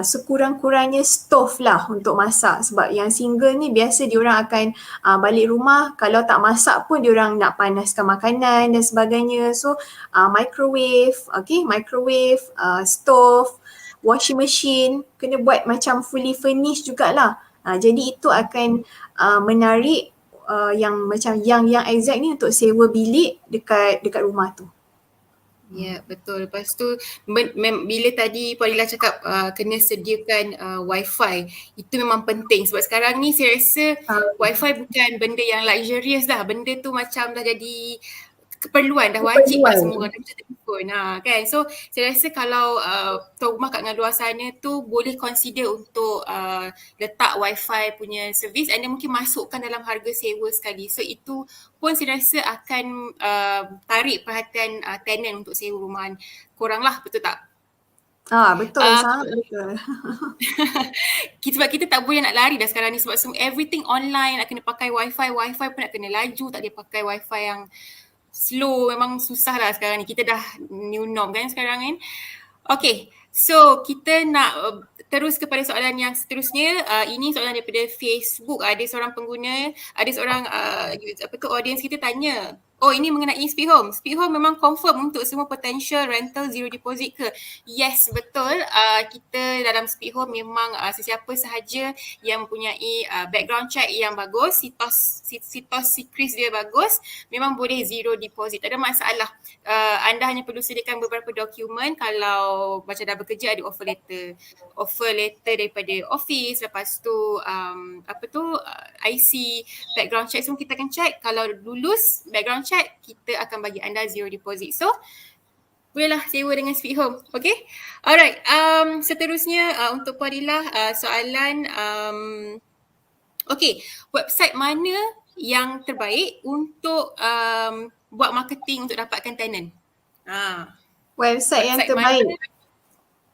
sekurang-kurangnya stove lah untuk masak, sebab yang single ni biasa diorang akan balik rumah kalau tak masak pun diorang nak panaskan makanan dan sebagainya. So microwave, okay, microwave, stove, washing machine kena buat macam fully furnished jugalah. Jadi itu akan menarik yang macam yang exact ni untuk sewa bilik dekat rumah tu. Ya, betul. Lepas tu bila tadi Puan Lila cakap kena sediakan wifi, itu memang penting sebab sekarang ni saya rasa wifi bukan benda yang luxurious dah. Benda tu macam dah jadi keperluan, dah wajib lah semua orang macam telefon kan. So saya rasa kalau tuan rumah kat dengan luar sana tu boleh consider untuk letak wifi punya servis and then mungkin masukkan dalam harga sewa sekali. So itu pun saya rasa akan tarik perhatian tenant untuk sewa rumahan korang lah, betul tak? Betul, sangat betul. Sebab kita tak boleh nak lari dah sekarang ni sebab everything online, nak kena pakai wifi pun nak kena laju, tak boleh pakai wifi yang slow, memang susah lah sekarang ni. Kita dah new norm kan sekarang kan. Okay, so kita nak terus kepada soalan yang seterusnya. Ini soalan daripada Facebook. Ada seorang pengguna, ada seorang audience kita tanya. Oh, ini mengenai Speed Home. Speed Home memang confirm untuk semua potential rental zero deposit ke? Yes, betul. Kita dalam Speed Home memang sesiapa sahaja yang mempunyai background check yang bagus, sitos Sikris dia bagus, memang boleh zero deposit. Tak ada masalah. Anda hanya perlu sediakan beberapa dokumen. Kalau macam dah bekerja, ada offer letter daripada office, lepas tu IC, background check semua kita akan check. Kalau lulus background check, kita akan bagi anda zero deposit. So bolehlah sewa dengan Speed Home. Okay, alright. Seterusnya untuk Puan Lila, soalan okay, website mana yang terbaik untuk buat marketing untuk dapatkan tenant? Website yang terbaik mana?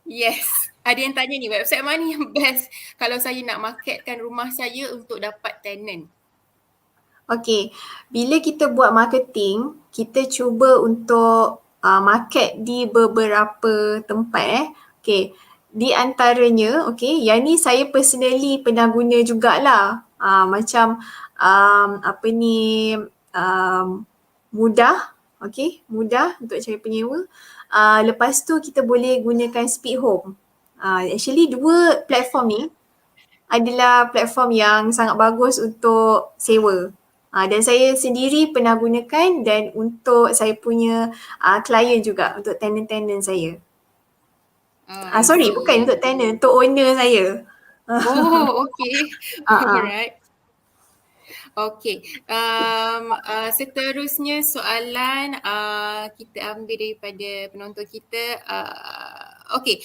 Yes, ada yang tanya ni, website mana yang best kalau saya nak marketkan rumah saya untuk dapat tenant? Okay, bila kita buat marketing, kita cuba untuk market di beberapa tempat. Okay, di antaranya, okay, yang ni saya personally pernah guna jugalah. Macam mudah, okay, mudah untuk cari penyewa. Lepas tu kita boleh gunakan Speed Home. Actually dua platform ni adalah platform yang sangat bagus untuk sewa. Dan saya sendiri pernah gunakan dan untuk saya punya klien juga, untuk tenant-tenant saya. Bukan untuk tenant, untuk owner saya. Oh, okay. Alright. Okay. Seterusnya soalan kita ambil daripada penonton kita. Okay.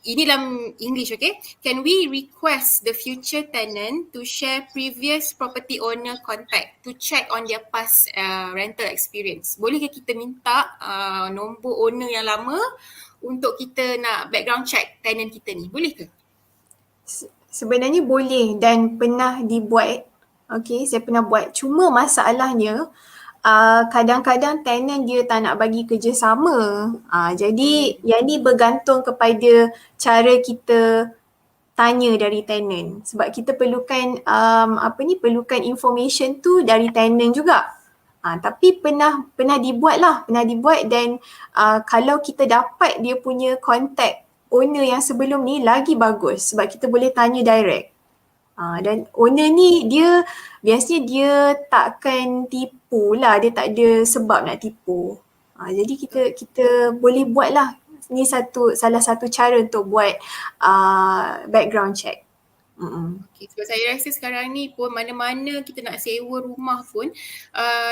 Ini dalam English, okay? Can we request the future tenant to share previous property owner contact to check on their past rental experience? Bolehkah kita minta nombor owner yang lama untuk kita nak background check tenant kita ni? Boleh ke? Sebenarnya boleh dan pernah dibuat. Okay, saya pernah buat. Cuma masalahnya kadang-kadang tenant dia tak nak bagi kerjasama. Jadi yang ni bergantung kepada cara kita tanya dari tenant. Sebab kita perlukan perlukan information tu dari tenant juga. Tapi pernah dibuat dan kalau kita dapat dia punya contact owner yang sebelum ni lagi bagus sebab kita boleh tanya direct. Dan owner ni biasanya dia takkan tipu lah, dia tak ada sebab nak tipu. Jadi kita boleh buat lah. Ni salah satu cara untuk buat background check. Okay, sebab saya rasa sekarang ni pun mana-mana kita nak sewa rumah pun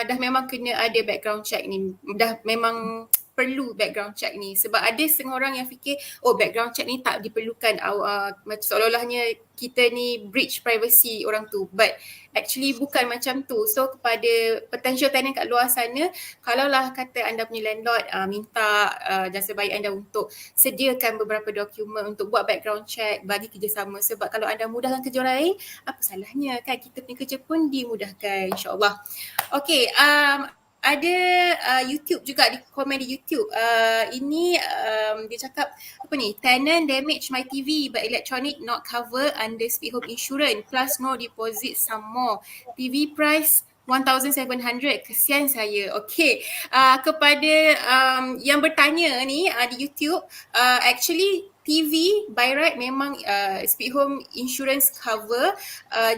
dah memang kena ada background check ni. Dah memang perlu background check ni sebab ada setengah orang yang fikir background check ni tak diperlukan macam seolah-olahnya kita ni breach privacy orang tu, but actually bukan macam tu. So kepada potential tenant kat luar sana, kalaulah kata anda punya landlord minta jasa baik anda untuk sediakan beberapa dokumen untuk buat background check, bagi kerjasama sebab kalau anda mudahkan kerja orang lain, apa salahnya kan, kita punya kerja pun dimudahkan, insyaAllah. Okay, ada YouTube juga, di komen di YouTube. Ini dia cakap apa ni? Tenant damage my TV but electronic not cover under Speed Home Insurance plus no deposit some more. TV price 1,700. Kesian saya. Okay. Kepada yang bertanya ni di YouTube, actually TV by right memang Speed Home Insurance cover.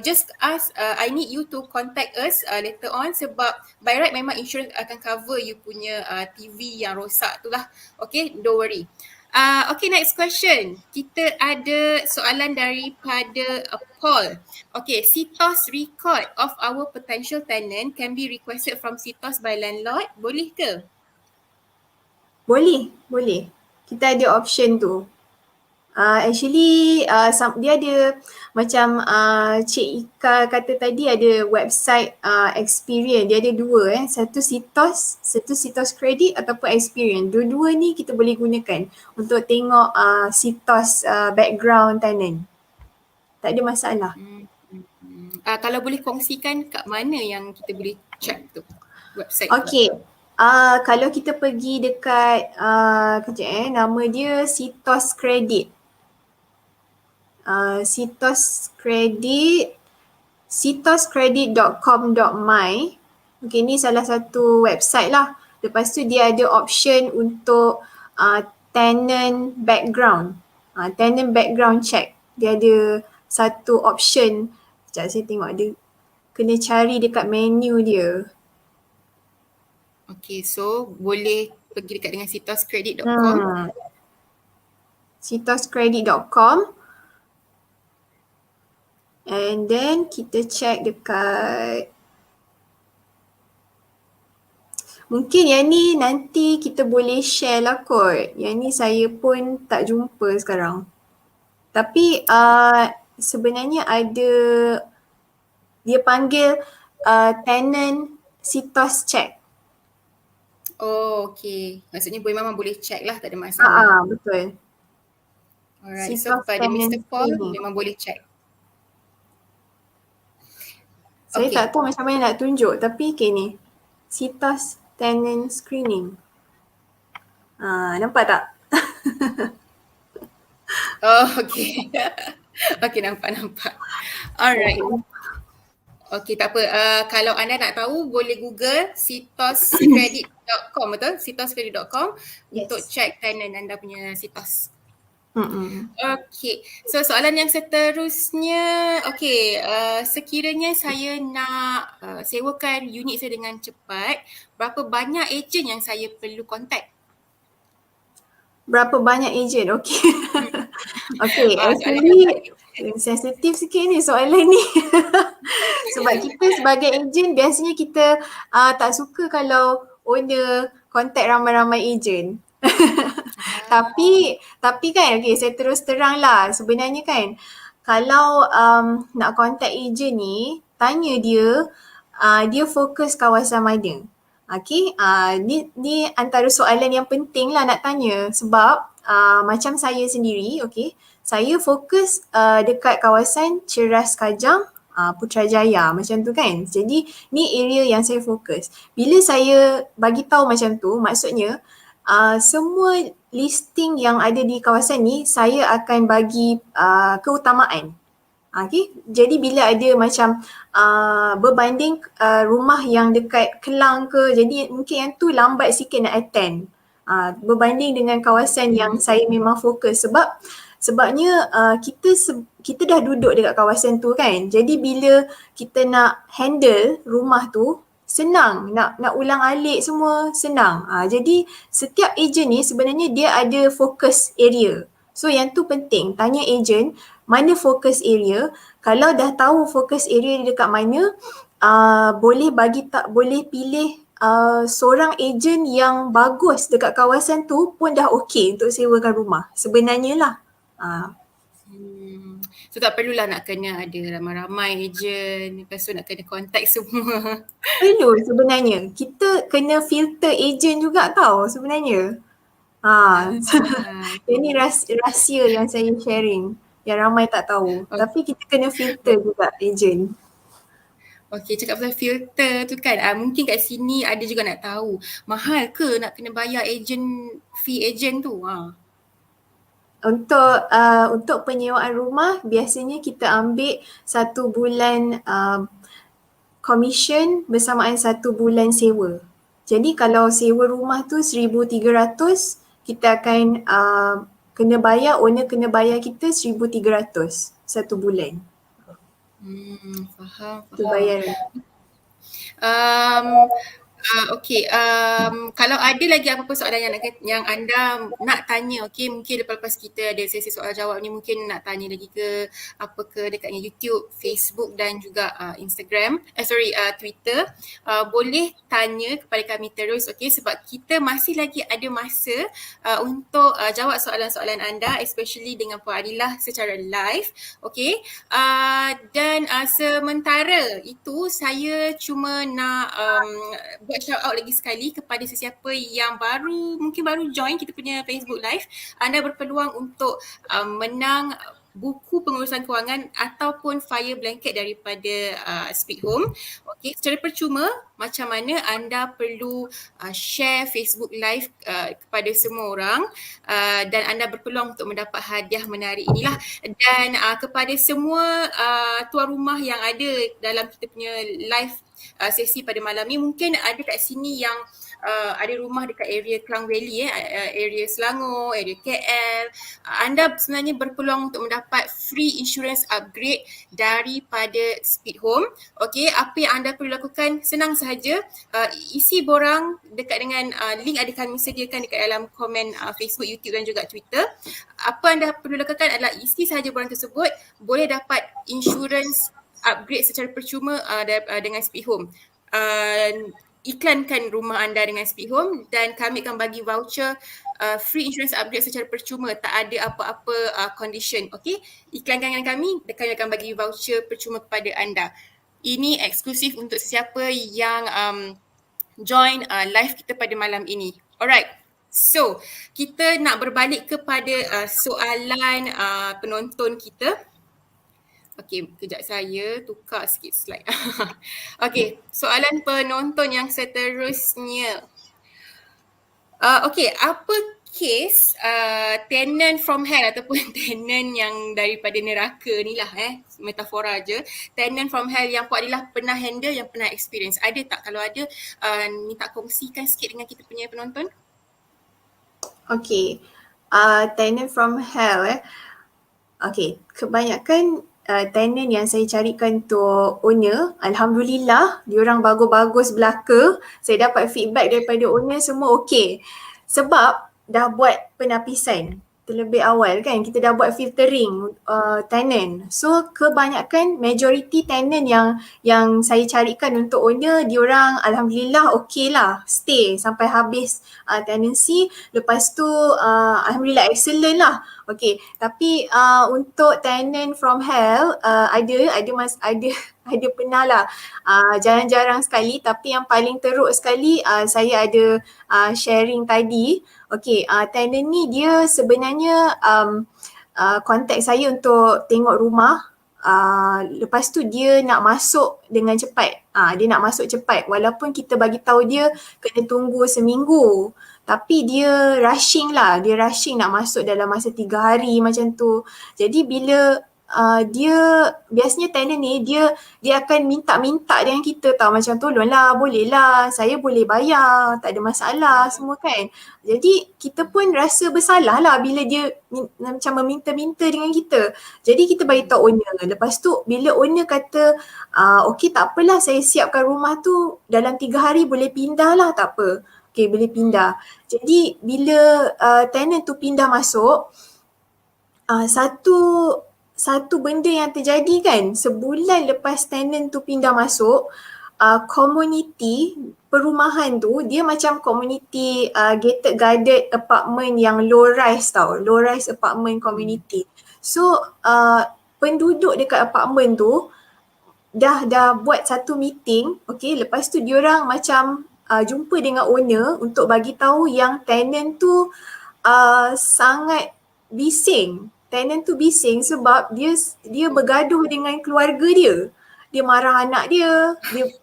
Just ask, I need you to contact us later on sebab by right memang insurance akan cover you punya TV yang rosak tu lah. Okay, don't worry. Okay, next question. Kita ada soalan daripada Paul. Okay, CTOS record of our potential tenant can be requested from CTOS by landlord. Boleh ke? Boleh. Kita ada option tu. Actually dia ada macam Cik Ika kata tadi, ada website Experian. Dia ada dua satu CTOS Credit ataupun Experian. Dua-dua ni kita boleh gunakan untuk tengok CTOS background tenant. Tak ada masalah. Kalau boleh kongsikan kat mana yang kita boleh check tu website? Okay. Kalau kita pergi dekat nama dia CTOS Credit. CTOS Credit, citoscredit.com.my. Okay, ni salah satu website lah. Lepas tu dia ada option untuk tenant background, tenant background check. Dia ada satu option. Sekejap saya tengok, dia kena cari dekat menu dia. Okay, so boleh pergi dekat dengan citoscredit.com. Citoscredit.com. And then kita check dekat, mungkin yang ni nanti kita boleh share lah kot. Yang ni saya pun tak jumpa sekarang. Tapi sebenarnya ada, dia panggil tenant CTOS check. Oh, okay. Maksudnya memang boleh check lah, tak ada masalah. Betul. Alright, so kepada Mr. Paul memang boleh check. Saya tak tahu macam mana nak tunjuk, tapi ni CTOS tenant screening. Nampak tak? Oh, okay. Okay, nampak. Alright. Okay, tak apa. Kalau anda nak tahu, boleh Google citoscredit.com, betul? citoscredit.com untuk check tenant anda punya CTOS. Okay, so soalan yang seterusnya, sekiranya saya nak sewakan unit saya dengan cepat, berapa banyak ejen yang saya perlu contact? Berapa banyak ejen? Okay, actually sensitif sikit ni soalan ni. Sebab kita sebagai ejen biasanya kita tak suka kalau owner contact ramai-ramai ejen. Tapi kan, saya terus terang lah, sebenarnya kan kalau nak contact ejen ni, tanya dia fokus kawasan mana. Ni antara soalan yang penting lah nak tanya sebab macam saya sendiri, saya fokus dekat kawasan Ceras Kajang, Putrajaya macam tu kan. Jadi ni area yang saya fokus. Bila saya bagi tahu macam tu, maksudnya semua listing yang ada di kawasan ni saya akan bagi keutamaan. Okay, jadi bila ada macam berbanding rumah yang dekat Kelang ke, jadi mungkin yang tu lambat sikit nak attend. Berbanding dengan kawasan yang saya memang fokus, sebabnya kita dah duduk dekat kawasan tu kan. Jadi bila kita nak handle rumah tu senang, nak ulang alik semua senang. Jadi setiap ejen ni sebenarnya dia ada focus area. So yang tu penting, tanya ejen mana focus area. Kalau dah tahu focus area dia dekat mana, boleh pilih seorang ejen yang bagus dekat kawasan tu pun dah okey untuk sewakan rumah sebenarnya lah. So tak perlulah nak kena ada ramai-ramai ejen, lepas tu nak kena contact semua. Perlu sebenarnya. Kita kena filter ejen juga tau sebenarnya. Ini rahsia yang saya sharing yang ramai tak tahu. Tapi kita kena filter juga ejen. Okey, cakap pasal filter tu kan, mungkin kat sini ada juga nak tahu, mahal ke nak kena bayar fee ejen tu? Untuk penyewaan rumah biasanya kita ambil 1 bulan commission bersamaan 1 bulan sewa. Jadi kalau sewa rumah tu 1,300, kita akan owner kena bayar kita 1,300 1 bulan. Faham. Itu bayaran. Okey, kalau ada lagi apa-apa soalan yang anda nak tanya, okey, mungkin lepas kita ada sesi soal jawab ni mungkin nak tanya lagi ke apa ke dekatnya YouTube, Facebook dan juga Instagram, Twitter, boleh tanya kepada kami terus, okey, sebab kita masih lagi ada masa untuk jawab soalan-soalan anda, especially dengan Puan Adilah secara live, okey. Dan sementara itu saya cuma nak buat shout out lagi sekali kepada sesiapa yang mungkin baru join kita punya Facebook Live. Anda berpeluang untuk menang buku pengurusan kewangan ataupun fire blanket daripada Speed Home. Okey, secara percuma, macam mana anda perlu share Facebook Live kepada semua orang dan anda berpeluang untuk mendapat hadiah menarik inilah. Dan kepada semua tuan rumah yang ada dalam kita punya live sesi pada malam ni, mungkin ada kat sini yang ada rumah dekat area Klang Valley, area Selangor, area KL. Anda sebenarnya berpeluang untuk mendapat free insurance upgrade daripada Speed Home. Okey, apa yang anda perlu lakukan senang sahaja, isi borang dekat dengan link ada kami sediakan dekat dalam komen Facebook, YouTube dan juga Twitter. Apa anda perlu lakukan adalah isi sahaja borang tersebut, boleh dapat insurance upgrade secara percuma dengan Speed Home. Iklankan rumah anda dengan Speed Home dan kami akan bagi voucher free insurance upgrade secara percuma, tak ada apa-apa condition. Okey, iklankan dengan kami dan kami akan bagi voucher percuma kepada anda. Ini eksklusif untuk sesiapa yang join live kita pada malam ini. Alright. So, kita nak berbalik kepada soalan penonton kita. Okey, kejap saya tukar sikit slide. Okey, soalan penonton yang seterusnya. Okey, apa kes tenant from hell ataupun tenant yang daripada neraka ni lah, metafora je. Tenant from hell yang Puan Adilah pernah handle, yang pernah experience. Ada tak? Kalau ada, minta kongsikan sikit dengan kita punya penonton. Okey, tenant from hell Okey, kebanyakan tenant yang saya carikan untuk owner, alhamdulillah diorang bagus-bagus belaka. Saya dapat feedback daripada owner semua okey. Sebab dah buat penapisan terlebih awal kan, kita dah buat filtering tenant. So kebanyakan majority tenant yang saya carikan untuk owner, diorang alhamdulillah okey lah, stay sampai habis tenancy. Lepas tu alhamdulillah excellent lah. Okey, tapi untuk tenant from hell ada pernah lah, jarang-jarang sekali, tapi yang paling teruk sekali saya ada sharing tadi. Okey, tenant ni dia sebenarnya contact saya untuk tengok rumah lepas tu dia nak masuk dengan cepat. Dia nak masuk cepat walaupun kita bagi tahu dia kena tunggu seminggu. Tapi dia rushing lah, dia rushing nak masuk dalam masa 3 hari macam tu. Jadi bila dia biasanya tenant ni dia akan minta-minta dengan kita tau, macam tolonglah, bolehlah, saya boleh bayar, tak ada masalah semua kan. Jadi kita pun rasa bersalah lah bila dia macam meminta-minta dengan kita. Jadi kita bagi tahu owner. Lepas tu bila owner kata okey tak apalah, saya siapkan rumah tu dalam 3 hari boleh pindah lah, tak apa. Okey, boleh pindah. Jadi bila tenant tu pindah masuk, satu benda yang terjadi kan, sebulan lepas tenant tu pindah masuk, community perumahan tu dia macam community gated guarded apartment yang low rise tau, low rise apartment community. So penduduk dekat apartment tu dah buat satu meeting, okay, lepas tu diorang macam jumpa dengan owner untuk bagi tahu yang tenant tu sangat bising. Tenant tu bising sebab dia bergaduh dengan keluarga dia. Dia marah anak dia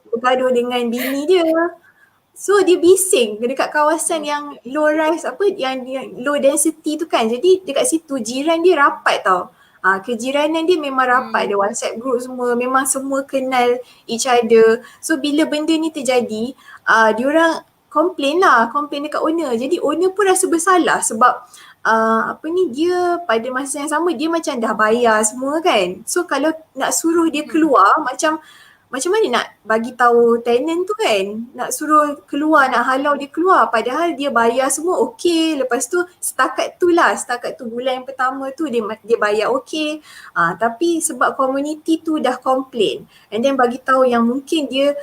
bergaduh dengan bini dia. So dia bising dekat kawasan yang low rise yang low density tu kan. Jadi dekat situ jiran dia rapat tau. Kejiranan dia memang rapat, ada WhatsApp group semua, memang semua kenal each other. So bila benda ni terjadi, diorang complain dekat owner. Jadi owner pun rasa bersalah sebab dia pada masa yang sama dia macam dah bayar semua kan. So kalau nak suruh dia keluar, macam mana nak bagi tahu tenant tu kan, nak suruh keluar, nak halau dia keluar padahal dia bayar semua okey. Lepas tu setakat tu bulan yang pertama tu dia bayar okey. Tapi sebab community tu dah complain and then bagi tahu yang mungkin dia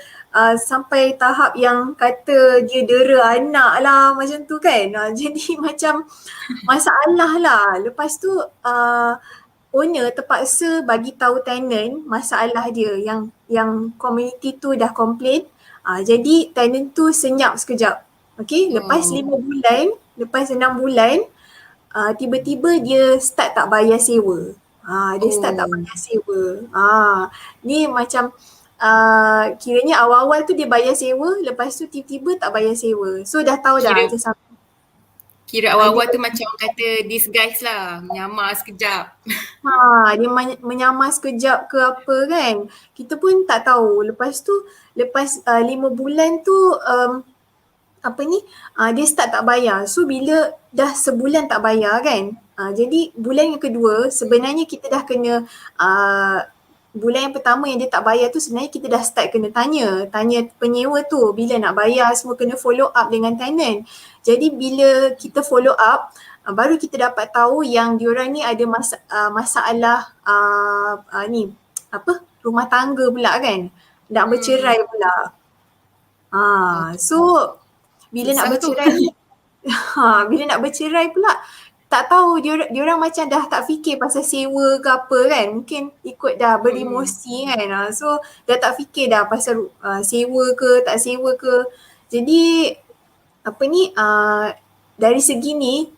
sampai tahap yang kata dia dera anak lah macam tu kan. Jadi macam masalah lah. Lepas tu owner terpaksa bagi tahu tenant masalah dia yang community tu dah complain. Jadi tenant tu senyap sekejap. Okay, lepas 5 bulan, lepas 6 bulan, tiba-tiba dia start tak bayar sewa. Dia start tak bayar sewa. Ni macam kiranya awal-awal tu dia bayar sewa, lepas tu tiba-tiba tak bayar sewa. So dah tahu dah macam sama. Kira awal-awal tu macam orang kata disguise lah, menyamar sekejap. Dia menyamar sekejap ke apa kan. Kita pun tak tahu. Lepas tu, lepas 5 bulan tu dia start tak bayar. So bila dah sebulan tak bayar kan, jadi bulan yang kedua sebenarnya kita dah kena bulan yang pertama yang dia tak bayar tu sebenarnya kita dah start kena tanya penyewa tu bila nak bayar, semua kena follow up dengan tenant. Jadi bila kita follow up, baru kita dapat tahu yang diorang ni ada masalah rumah tangga pula kan, nak bercerai pula. So bila nak bercerai bila nak bercerai pula tak tahu diorang macam dah tak fikir pasal sewa ke apa kan, mungkin ikut dah beremosi kan. So dah tak fikir dah pasal sewa ke tak sewa ke. Jadi dari segi ni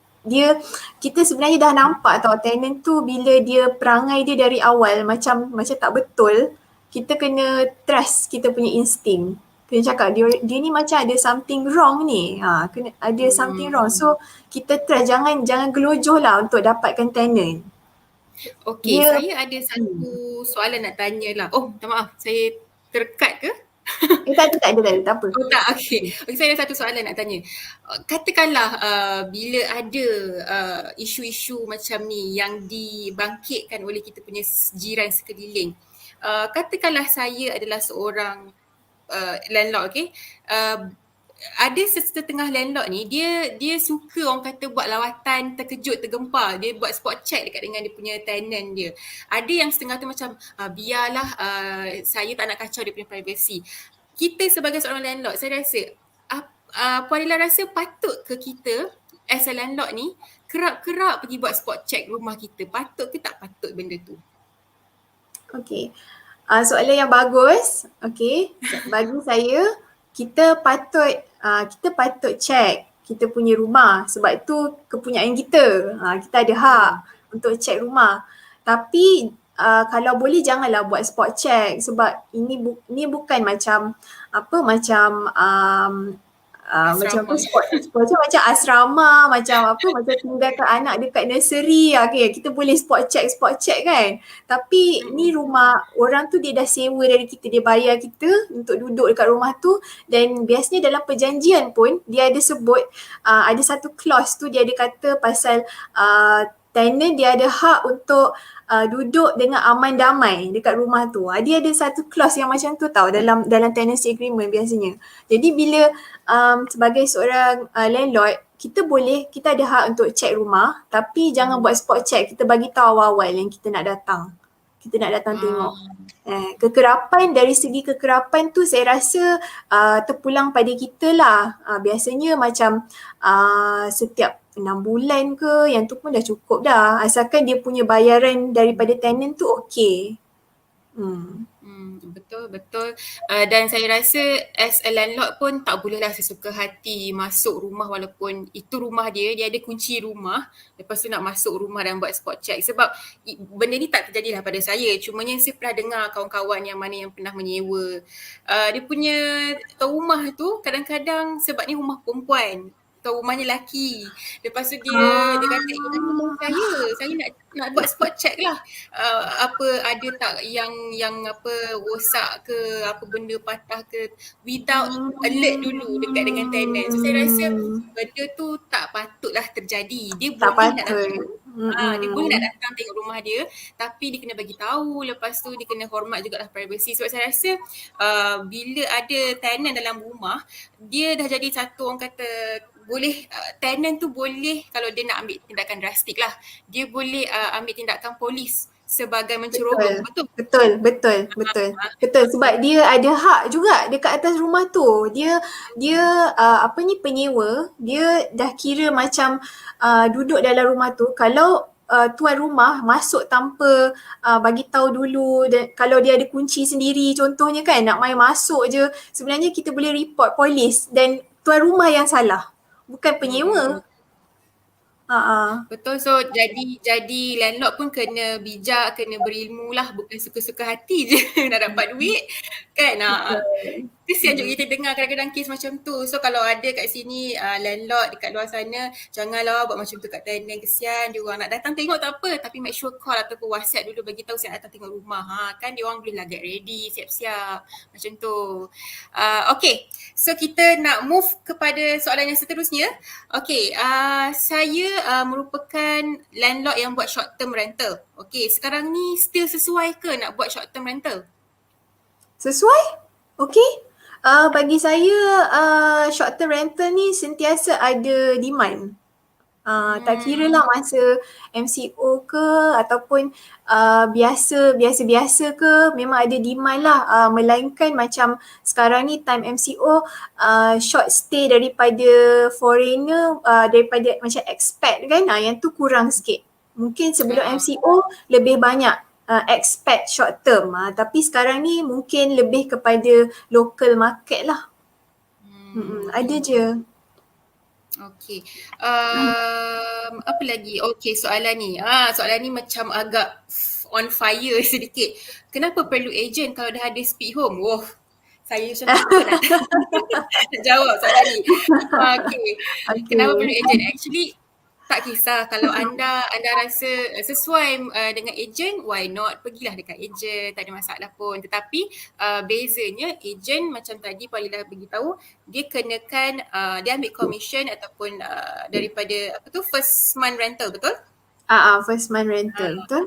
kita sebenarnya dah nampak tau tenant tu bila dia perangai dia dari awal macam tak betul. Kita kena trust kita punya insting. Kena cakap dia ni macam ada something wrong ni. Kena ada something wrong. So kita trust, jangan gelojoh lah untuk dapatkan tenant. Okey, saya ada satu soalan nak tanya lah. Oh, minta maaf, saya terkat ke? Tak ada, tak apa. Oh tak, okey. Saya ada satu soalan nak tanya. Katakanlah bila ada isu-isu macam ni yang dibangkitkan oleh kita punya jiran sekeliling. Katakanlah saya adalah seorang landlord, okey. Ada setengah landlord ni dia suka orang kata buat lawatan terkejut, tergempar. Dia buat spot check dekat dengan dia punya tenant dia. Ada yang setengah tu macam biarlah, saya tak nak kacau dia punya privacy. Kita sebagai seorang landlord, saya rasa Puan Adila rasa patut ke kita as a landlord ni kerap-kerap pergi buat spot check rumah kita? Patut ke tak patut benda tu? Okey. Soalan yang bagus. Okey. Bagi saya kita patut check kita punya rumah sebab itu kepunyaan kita. Kita ada hak untuk check rumah. Tapi kalau boleh janganlah buat spot check sebab ini bukan macam macam apa spot check macam asrama, macam tinggalkan anak dekat nursery okay, kita boleh spot check kan. Tapi ni rumah orang tu dia dah sewa dari kita, dia bayar kita untuk duduk dekat rumah tu, dan biasanya dalam perjanjian pun dia ada sebut ada satu clause tu dia ada kata pasal tenant dia ada hak untuk duduk dengan aman damai dekat rumah tu. Dia ada satu clause yang macam tu tau dalam tenancy agreement biasanya. Jadi bila sebagai seorang landlord, kita ada hak untuk check rumah, tapi jangan buat spot check. Kita bagi tahu awal-awal yang kita nak datang. Kita nak datang tengok. Dari segi kekerapan tu saya rasa terpulang pada kita lah. Biasanya macam setiap 6 bulan ke, yang tu pun dah cukup dah. Asalkan dia punya bayaran daripada tenant tu okey. Betul. Dan saya rasa as a landlord pun tak bolehlah sesuka hati masuk rumah walaupun itu rumah dia ada kunci rumah. Lepas tu nak masuk rumah dan buat spot check. Sebab benda ni tak terjadilah pada saya. Cumanya saya pernah dengar kawan-kawan yang mana yang pernah menyewa. Dia punya rumah tu kadang-kadang sebab ni rumah perempuan. Atau rumahnya lelaki. Lepas tu dia kata, rumah saya nak buat spot check lah. Ada tak yang rosak ke, apa benda patah ke, without alert dulu dekat dengan tenant. So saya rasa benda tu tak patutlah terjadi. Dia Tak boleh nak patut. datang. Dia boleh nak datang tengok rumah dia, tapi dia kena bagi tahu. Lepas tu dia kena hormat jugalah privacy. Sebab saya rasa bila ada tenant dalam rumah, dia dah jadi satu orang kata boleh tenant tu boleh, kalau dia nak ambil tindakan drastik lah, dia boleh ambil tindakan polis sebagai menceroboh. Betul sebab dia ada hak juga dekat atas rumah tu. Dia penyewa, dia dah kira macam duduk dalam rumah tu. Kalau tuan rumah masuk tanpa bagi tahu dulu, dan kalau dia ada kunci sendiri contohnya kan, nak main masuk je, sebenarnya kita boleh report polis dan tuan rumah yang salah, bukan penyewa. Betul. So jadi landlord pun kena bijak, kena berilmu lah, bukan suka-suka hati je nak dapat duit kan. Kesian juga kita dengar kadang-kadang kes macam tu. So kalau ada kat sini landlord dekat luar sana, janganlah buat macam tu kat tenant. Kesian dia orang nak datang tengok tak apa, tapi make sure call ataupun WhatsApp dulu bagi tahu saya datang tengok rumah. Kan dia orang boleh get ready, siap-siap macam tu. Okay, so kita nak move kepada soalan yang seterusnya. Okay, saya merupakan landlord yang buat short term rental. Okay, sekarang ni still sesuai ke nak buat short term rental? Sesuai? Okay. Bagi saya short term rental ni sentiasa ada demand. Tak kira lah masa MCO ke ataupun biasa ke, memang ada demand lah. Melainkan macam sekarang ni time MCO, short stay daripada foreigner, daripada macam expat kan, yang tu kurang sikit. Mungkin sebelum MCO lebih banyak expat short term, tapi sekarang ni mungkin lebih kepada local market lah. Ada je. Okay. Apa lagi? Okay, soalan ni. Soalan ni macam agak on fire sedikit. Kenapa perlu ejen kalau dah ada speed home? Wah, saya macam nak jawab soalan ni. Okay. Kenapa perlu ejen? Actually, tak kisah kalau anda rasa sesuai dengan ejen, why not? Pergilah dekat ejen, tak ada masalah pun. Tetapi bezanya ejen macam tadi Pak Lila beritahu, dia kenakan dia ambil commission ataupun daripada first month rental, betul? First month rental, betul?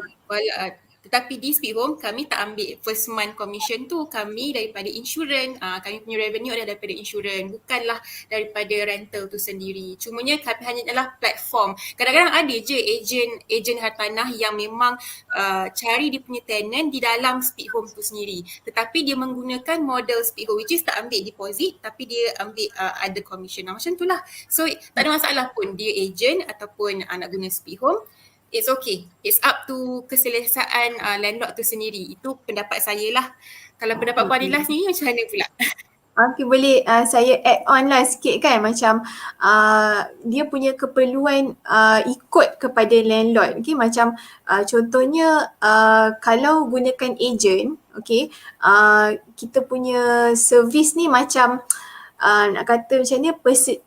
Tetapi di Speed Home kami tak ambil first month commission tu, kami daripada insurans, kami punya revenue adalah daripada insurans, bukanlah daripada rental tu sendiri. Cumanya kami hanya adalah platform. Kadang-kadang ada je ejen hartanah yang memang cari dia punya tenant di dalam Speed Home tu sendiri. Tetapi dia menggunakan model Speed Home, which is tak ambil deposit tapi dia ambil ada commission. Macam tu lah. So tak ada masalah pun dia ejen ataupun nak guna Speed Home. It's okay. It's up to keselesaan landlord tu sendiri. Itu pendapat saya lah. Kalau pendapat Puan Lila sendiri macam mana pula? Okay, boleh saya add on lah sikit kan, macam dia punya keperluan ikut kepada landlord. Okay, macam contohnya kalau gunakan agent, okay, kita punya servis ni macam nak kata macam ni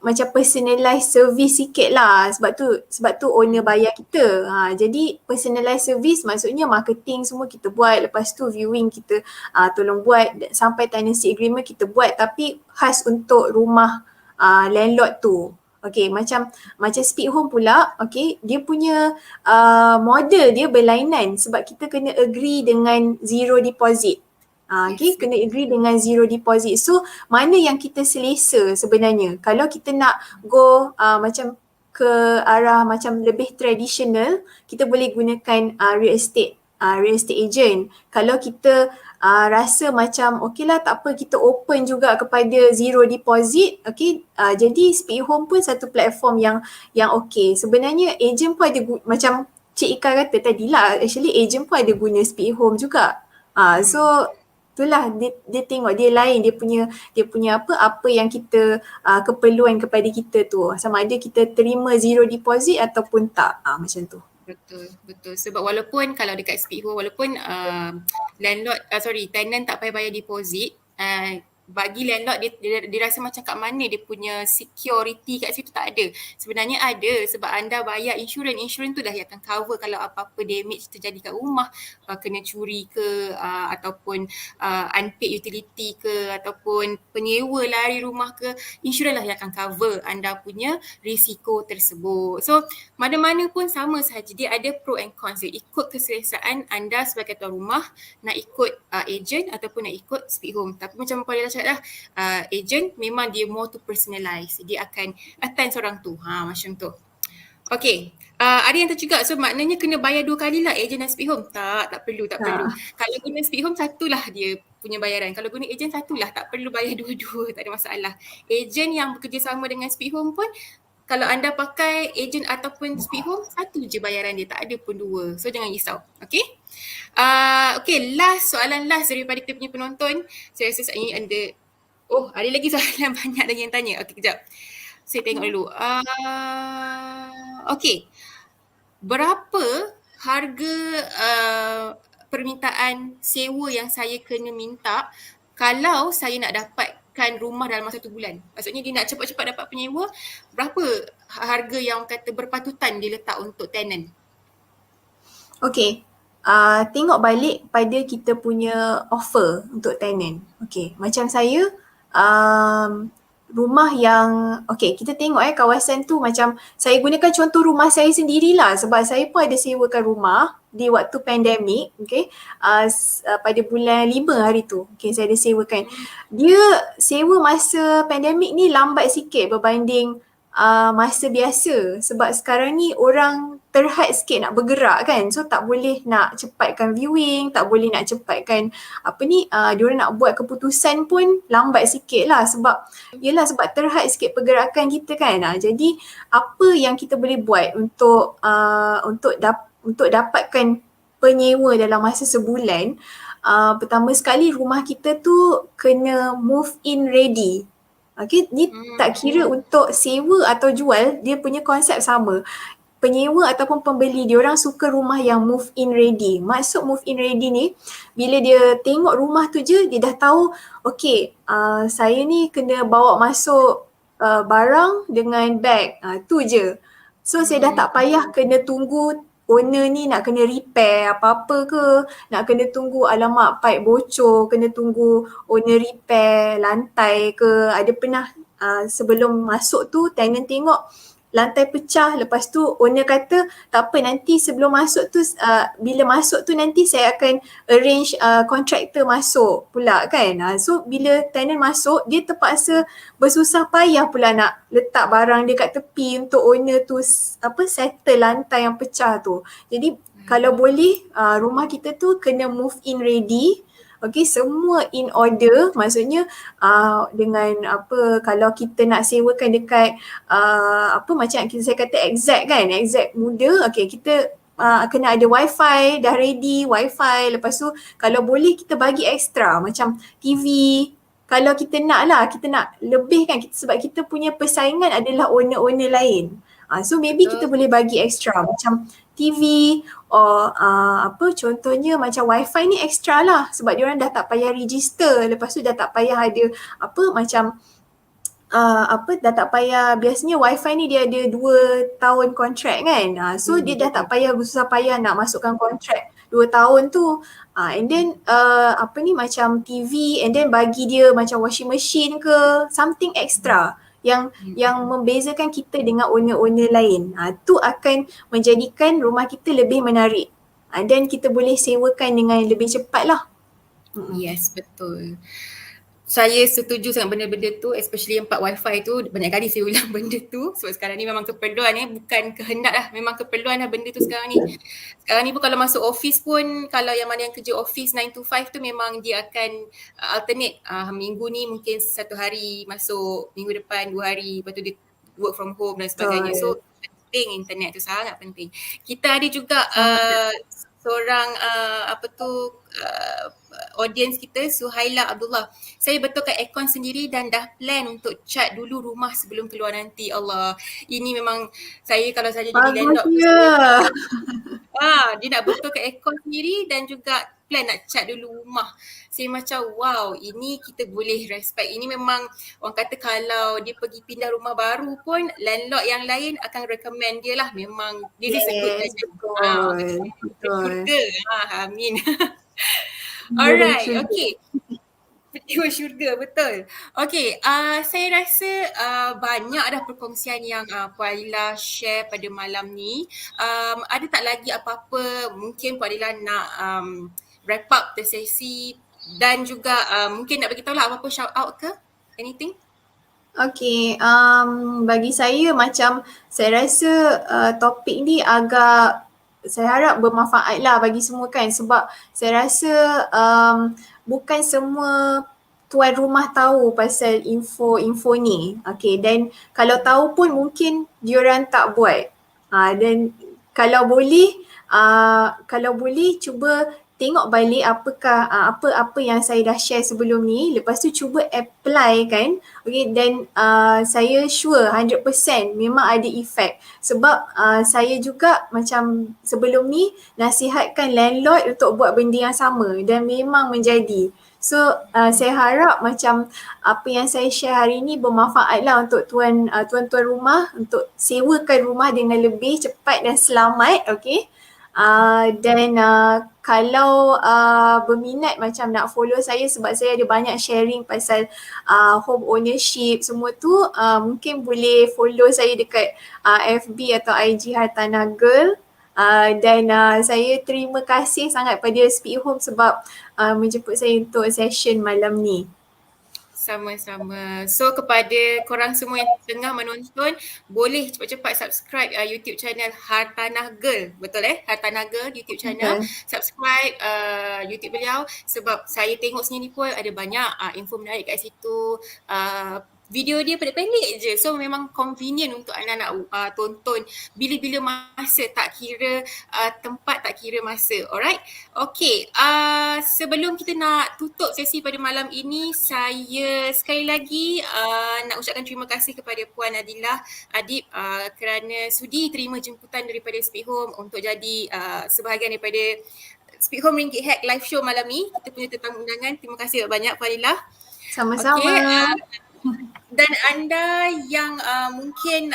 macam personalised service sikit lah, sebab tu owner bayar kita. Jadi personalised service maksudnya marketing semua kita buat, lepas tu viewing kita tolong buat, sampai tenancy agreement kita buat, tapi khas untuk rumah landlord tu. Okay, macam Speed Home pula, okay, dia punya model dia berlainan sebab kita kena agree dengan zero deposit. Okay, kena agree dengan zero deposit. So, mana yang kita selesa sebenarnya? Kalau kita nak go macam ke arah macam lebih traditional, kita boleh gunakan real estate agent. Kalau kita rasa macam okay lah, tak apa, kita open juga kepada zero deposit, okay, jadi Speed Home pun satu platform yang okay. Sebenarnya agent pun ada macam Cik Ika kata tadi lah, actually agent pun ada guna Speed Home juga. So itulah dia tengok dia lain, dia punya apa yang kita keperluan kepada kita tu, sama ada kita terima zero deposit ataupun tak, macam tu. Betul. Sebab walaupun kalau dekat Speed Home, walaupun tenant tak payah bayar deposit, bagi landlord dia rasa macam kat mana dia punya security kat situ, tak ada. Sebenarnya ada, sebab anda bayar insurans tu dah yang akan cover kalau apa-apa damage terjadi kat rumah, kena curi ke, ataupun unpaid utility ke, ataupun penyewa lari rumah ke, insurans lah yang akan cover anda punya risiko tersebut. So mana-mana pun sama sahaja, dia ada pro and cons dia. Ikut keselesaan anda sebagai tuan rumah nak ikut agent ataupun nak ikut Speed Home. Tapi macam Puan Ella cakap dah, agent memang dia more to personalize, dia akan attend seorang tu, macam tu. Okay, ada yang tercegak, so maknanya kena bayar 2 kali lah agent dan Speed Home? Tak perlu. Kalau guna Speed Home, satulah dia punya bayaran. Kalau guna agent, satulah, tak perlu bayar dua-dua, tak ada masalah. Agent yang bekerjasama dengan Speed Home pun, kalau anda pakai agent ataupun Speed Home, satu je bayaran dia, tak ada pun dua. So jangan risau, okay? Okay, soalan last daripada kita punya penonton. Saya rasa ini ada lagi soalan banyak lagi yang tanya. Okay, kejap. Saya tengok dulu. Okay. Berapa harga permintaan sewa yang saya kena minta kalau saya nak dapatkan rumah dalam masa 1 bulan? Maksudnya dia nak cepat-cepat dapat penyewa, berapa harga yang kata berpatutan dia letak untuk tenant? Okay. Tengok balik pada kita punya offer untuk tenant. Okay, macam saya, rumah yang, okay, kita tengok kawasan tu, macam saya gunakan contoh rumah saya sendirilah sebab saya pun ada sewakan rumah di waktu pandemik, okay, pada bulan 5 hari tu, okay, saya ada sewakan. Dia sewa masa pandemik ni lambat sikit berbanding masa biasa, sebab sekarang ni orang terhad sikit nak bergerak kan, so tak boleh nak cepatkan viewing, tak boleh nak cepatkan diorang nak buat keputusan pun lambat sikit lah, sebab terhad sikit pergerakan kita kan. Jadi apa yang kita boleh buat untuk dapatkan penyewa dalam masa sebulan, pertama sekali rumah kita tu kena move in ready. Okay, ni tak kira untuk sewa atau jual, dia punya konsep sama. Penyewa ataupun pembeli, diorang suka rumah yang move in ready. Maksud move in ready ni, bila dia tengok rumah tu je, dia dah tahu, okay, saya ni kena bawa masuk barang dengan beg, tu je. So saya dah tak payah kena tunggu owner ni nak kena repair apa-apa ke, nak kena tunggu alamak pipe bocor, kena tunggu owner repair lantai ke. Ada pernah sebelum masuk tu tenant tengok lantai pecah, lepas tu owner kata tak apa, nanti sebelum masuk tu, bila masuk tu nanti saya akan arrange kontraktor masuk pula kan. So bila tenant masuk, dia terpaksa bersusah payah pula nak letak barang dia kat tepi untuk owner tu settle lantai yang pecah tu. Jadi kalau boleh, rumah kita tu kena move in ready. Okay, semua in order, maksudnya dengan kalau kita nak sewakan dekat macam saya kata exact kan, exact muda, okay, kita kena ada wifi, dah ready wifi, lepas tu kalau boleh kita bagi extra macam TV, kalau kita nak lebih kan, sebab kita punya persaingan adalah owner-owner lain. So maybe kita boleh bagi extra macam TV or contohnya macam wifi ni extra lah sebab diorang dah tak payah register, lepas tu dah tak payah ada dah tak payah, biasanya wifi ni dia ada 2 tahun kontrak kan. So dia dah tak payah susah payah nak masukkan kontrak 2 tahun tu. And then macam TV, and then bagi dia macam washing machine ke, something extra yang membezakan kita dengan owner-owner lain. Tu akan menjadikan rumah kita lebih menarik. Dan kita boleh sewakan dengan lebih cepat lah. Yes, betul. Saya setuju sangat benda-benda tu, especially yang part wifi tu. Banyak kali saya ulang benda tu sebab sekarang ni memang keperluan bukan kehendak lah, memang keperluan lah benda tu sekarang ni. Sekarang ni pun kalau masuk office pun, kalau yang mana yang kerja office 9 to 5 tu memang dia akan alternate. Minggu ni mungkin 1 hari masuk, minggu depan 2 hari, lepas tu dia work from home dan sebagainya. So penting, internet tu sangat penting. Kita ada juga seorang audience kita, Suhaila Abdullah. Saya betulkan aircon sendiri dan dah plan untuk cat dulu rumah sebelum keluar nanti. Allah, ini memang saya kalau saya jadi landlord dia nak betulkan aircon sendiri dan juga plan nak cat dulu rumah. Saya macam wow, ini kita boleh respect. Ini memang orang kata kalau dia pergi pindah rumah baru pun landlord yang lain akan recommend dia lah. Memang this is a good idea. Betul. Amin. Alright, okay. Jiwa syurga, betul. Okay, saya rasa banyak dah perkongsian yang Puan Adila share pada malam ni. Ada tak lagi apa-apa mungkin Puan Adila nak wrap up the sesi dan juga mungkin nak bagi tahu lah apa-apa shout out ke? Anything? Okay, bagi saya macam saya rasa topik ni agak, saya harap bermanfaat lah bagi semua kan, sebab saya rasa bukan semua tuan rumah tahu pasal info-info ni. Okay, dan kalau tahu pun mungkin diorang tak buat. Dan kalau boleh cuba tengok balik apa yang saya dah share sebelum ni, lepas tu cuba apply kan. Okay, dan saya sure 100% memang ada efek. Sebab saya juga macam sebelum ni nasihatkan landlord untuk buat benda yang sama dan memang menjadi. So saya harap macam apa yang saya share hari ni bermanfaat lah untuk tuan-tuan rumah untuk sewakan rumah dengan lebih cepat dan selamat. Okay. Dan kalau berminat macam nak follow saya sebab saya ada banyak sharing pasal home ownership semua tu, mungkin boleh follow saya dekat FB atau IG Hartanah Girl. Dan saya terima kasih sangat pada Speak Home sebab menjemput saya untuk session malam ni. Sama-sama. So kepada korang semua yang tengah menonton, boleh cepat-cepat subscribe YouTube channel Hartanah Girl. Betul Hartanah Girl YouTube channel. Subscribe YouTube beliau sebab saya tengok sini pun ada banyak info menarik kat situ. Video dia pendek-pendek je. So memang convenient untuk anak-anak tonton bila-bila masa, tak kira tempat, tak kira masa. Alright? Okay. Sebelum kita nak tutup sesi pada malam ini, saya sekali lagi nak ucapkan terima kasih kepada Puan Adila Adib kerana sudi terima jemputan daripada Speak Home untuk jadi sebahagian daripada Speak Home Ringgit Hack live show malam ni. Kita punya tetamu undangan. Terima kasih banyak Puan Adila. Sama-sama. Okay, dan anda yang mungkin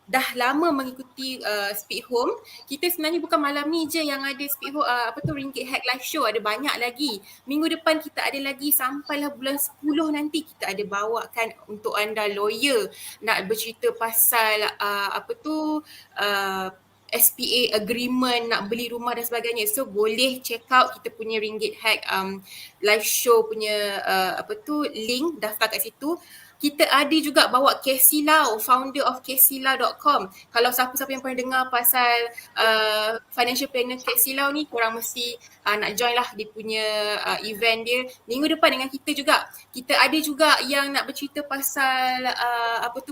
dah lama mengikuti Speak Home, kita sebenarnya bukan malam ni je yang ada Speak Home, Ringgit Hack live show, ada banyak lagi. Minggu depan kita ada lagi sampailah bulan 10 nanti kita ada bawakan untuk anda lawyer nak bercerita pasal SPA agreement, nak beli rumah dan sebagainya. So boleh check out kita punya Ringgit Hack live show punya link, daftar kat situ. Kita ada juga bawa Casey Lau, founder of caseylau.com. Kalau siapa-siapa yang pernah dengar pasal financial planner Casey Lau ni, korang mesti nak join lah dia punya event dia minggu depan dengan kita juga. Kita ada juga yang nak bercerita pasal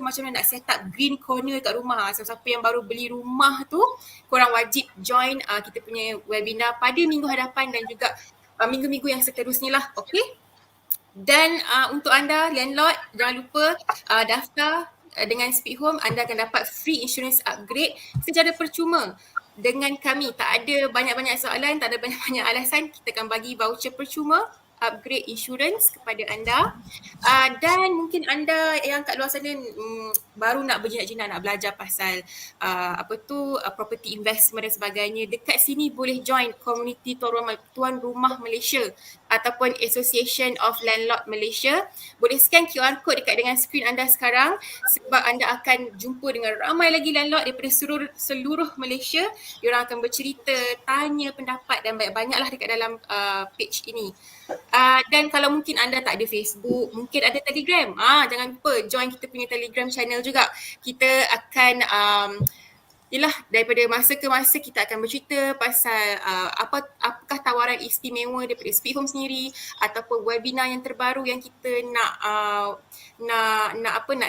macam mana nak set up green corner kat rumah. Siapa-siapa yang baru beli rumah tu, korang wajib join kita punya webinar pada minggu hadapan dan juga minggu-minggu yang seterusnya lah. Okay? Dan untuk anda landlord, jangan lupa daftar dengan Speed Home. Anda akan dapat free insurance upgrade secara percuma dengan kami. Tak ada banyak-banyak soalan, tak ada banyak-banyak alasan. Kita akan bagi voucher percuma upgrade insurance kepada anda. Dan mungkin anda yang kat luar sana baru nak berjinak-jinak nak belajar pasal property investment dan sebagainya. Dekat sini boleh join community Tuan Rumah Malaysia ataupun Association of Landlord Malaysia. Boleh scan QR code dekat dengan skrin anda sekarang sebab anda akan jumpa dengan ramai lagi landlord daripada seluruh Malaysia. Diorang akan bercerita, tanya pendapat dan banyak-banyaklah dekat dalam page ini. Dan kalau mungkin anda tak ada Facebook, mungkin ada Telegram. Jangan lupa join kita punya Telegram channel juga. Kita akan daripada masa ke masa kita akan bercerita pasal apakah tawaran istimewa daripada Speed Home sendiri ataupun webinar yang terbaru yang kita nak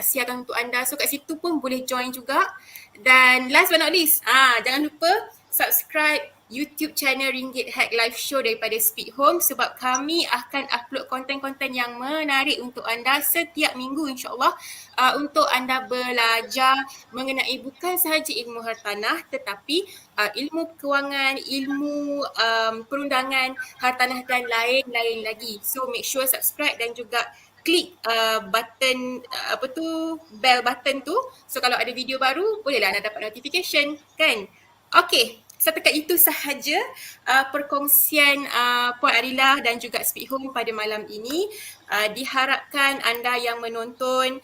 siarkan untuk anda. So kat situ pun boleh join juga. Dan last but not least, jangan lupa subscribe YouTube channel Ringgit Hack Live Show daripada Speed Home sebab kami akan upload konten-konten yang menarik untuk anda setiap minggu insyaAllah untuk anda belajar mengenai bukan sahaja ilmu hartanah tetapi ilmu kewangan, ilmu perundangan hartanah dan lain-lain lagi. So make sure subscribe dan juga klik button bell button tu. So kalau ada video baru bolehlah anda dapat notification kan. Okay. Setakat itu sahaja perkongsian Puan Arilah dan juga Speed Home pada malam ini. Diharapkan anda yang menonton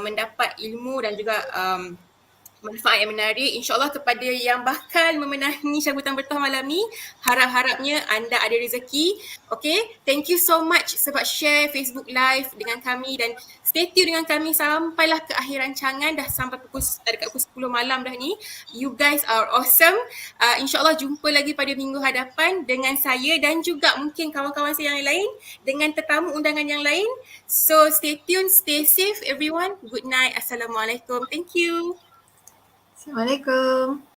mendapat ilmu dan juga manfaat yang menarik. InsyaAllah kepada yang bakal memenangi cabutan bertuah malam ni, harap-harapnya anda ada rezeki. Okay, thank you so much sebab share Facebook Live dengan kami dan stay tune dengan kami sampailah ke akhir rancangan. Dah sampai dekat pukul 10 malam dah ni. You guys are awesome. InsyaAllah jumpa lagi pada minggu hadapan dengan saya dan juga mungkin kawan-kawan saya yang lain dengan tetamu undangan yang lain. So stay tuned, stay safe everyone. Good night. Assalamualaikum. Thank you. Assalamualaikum.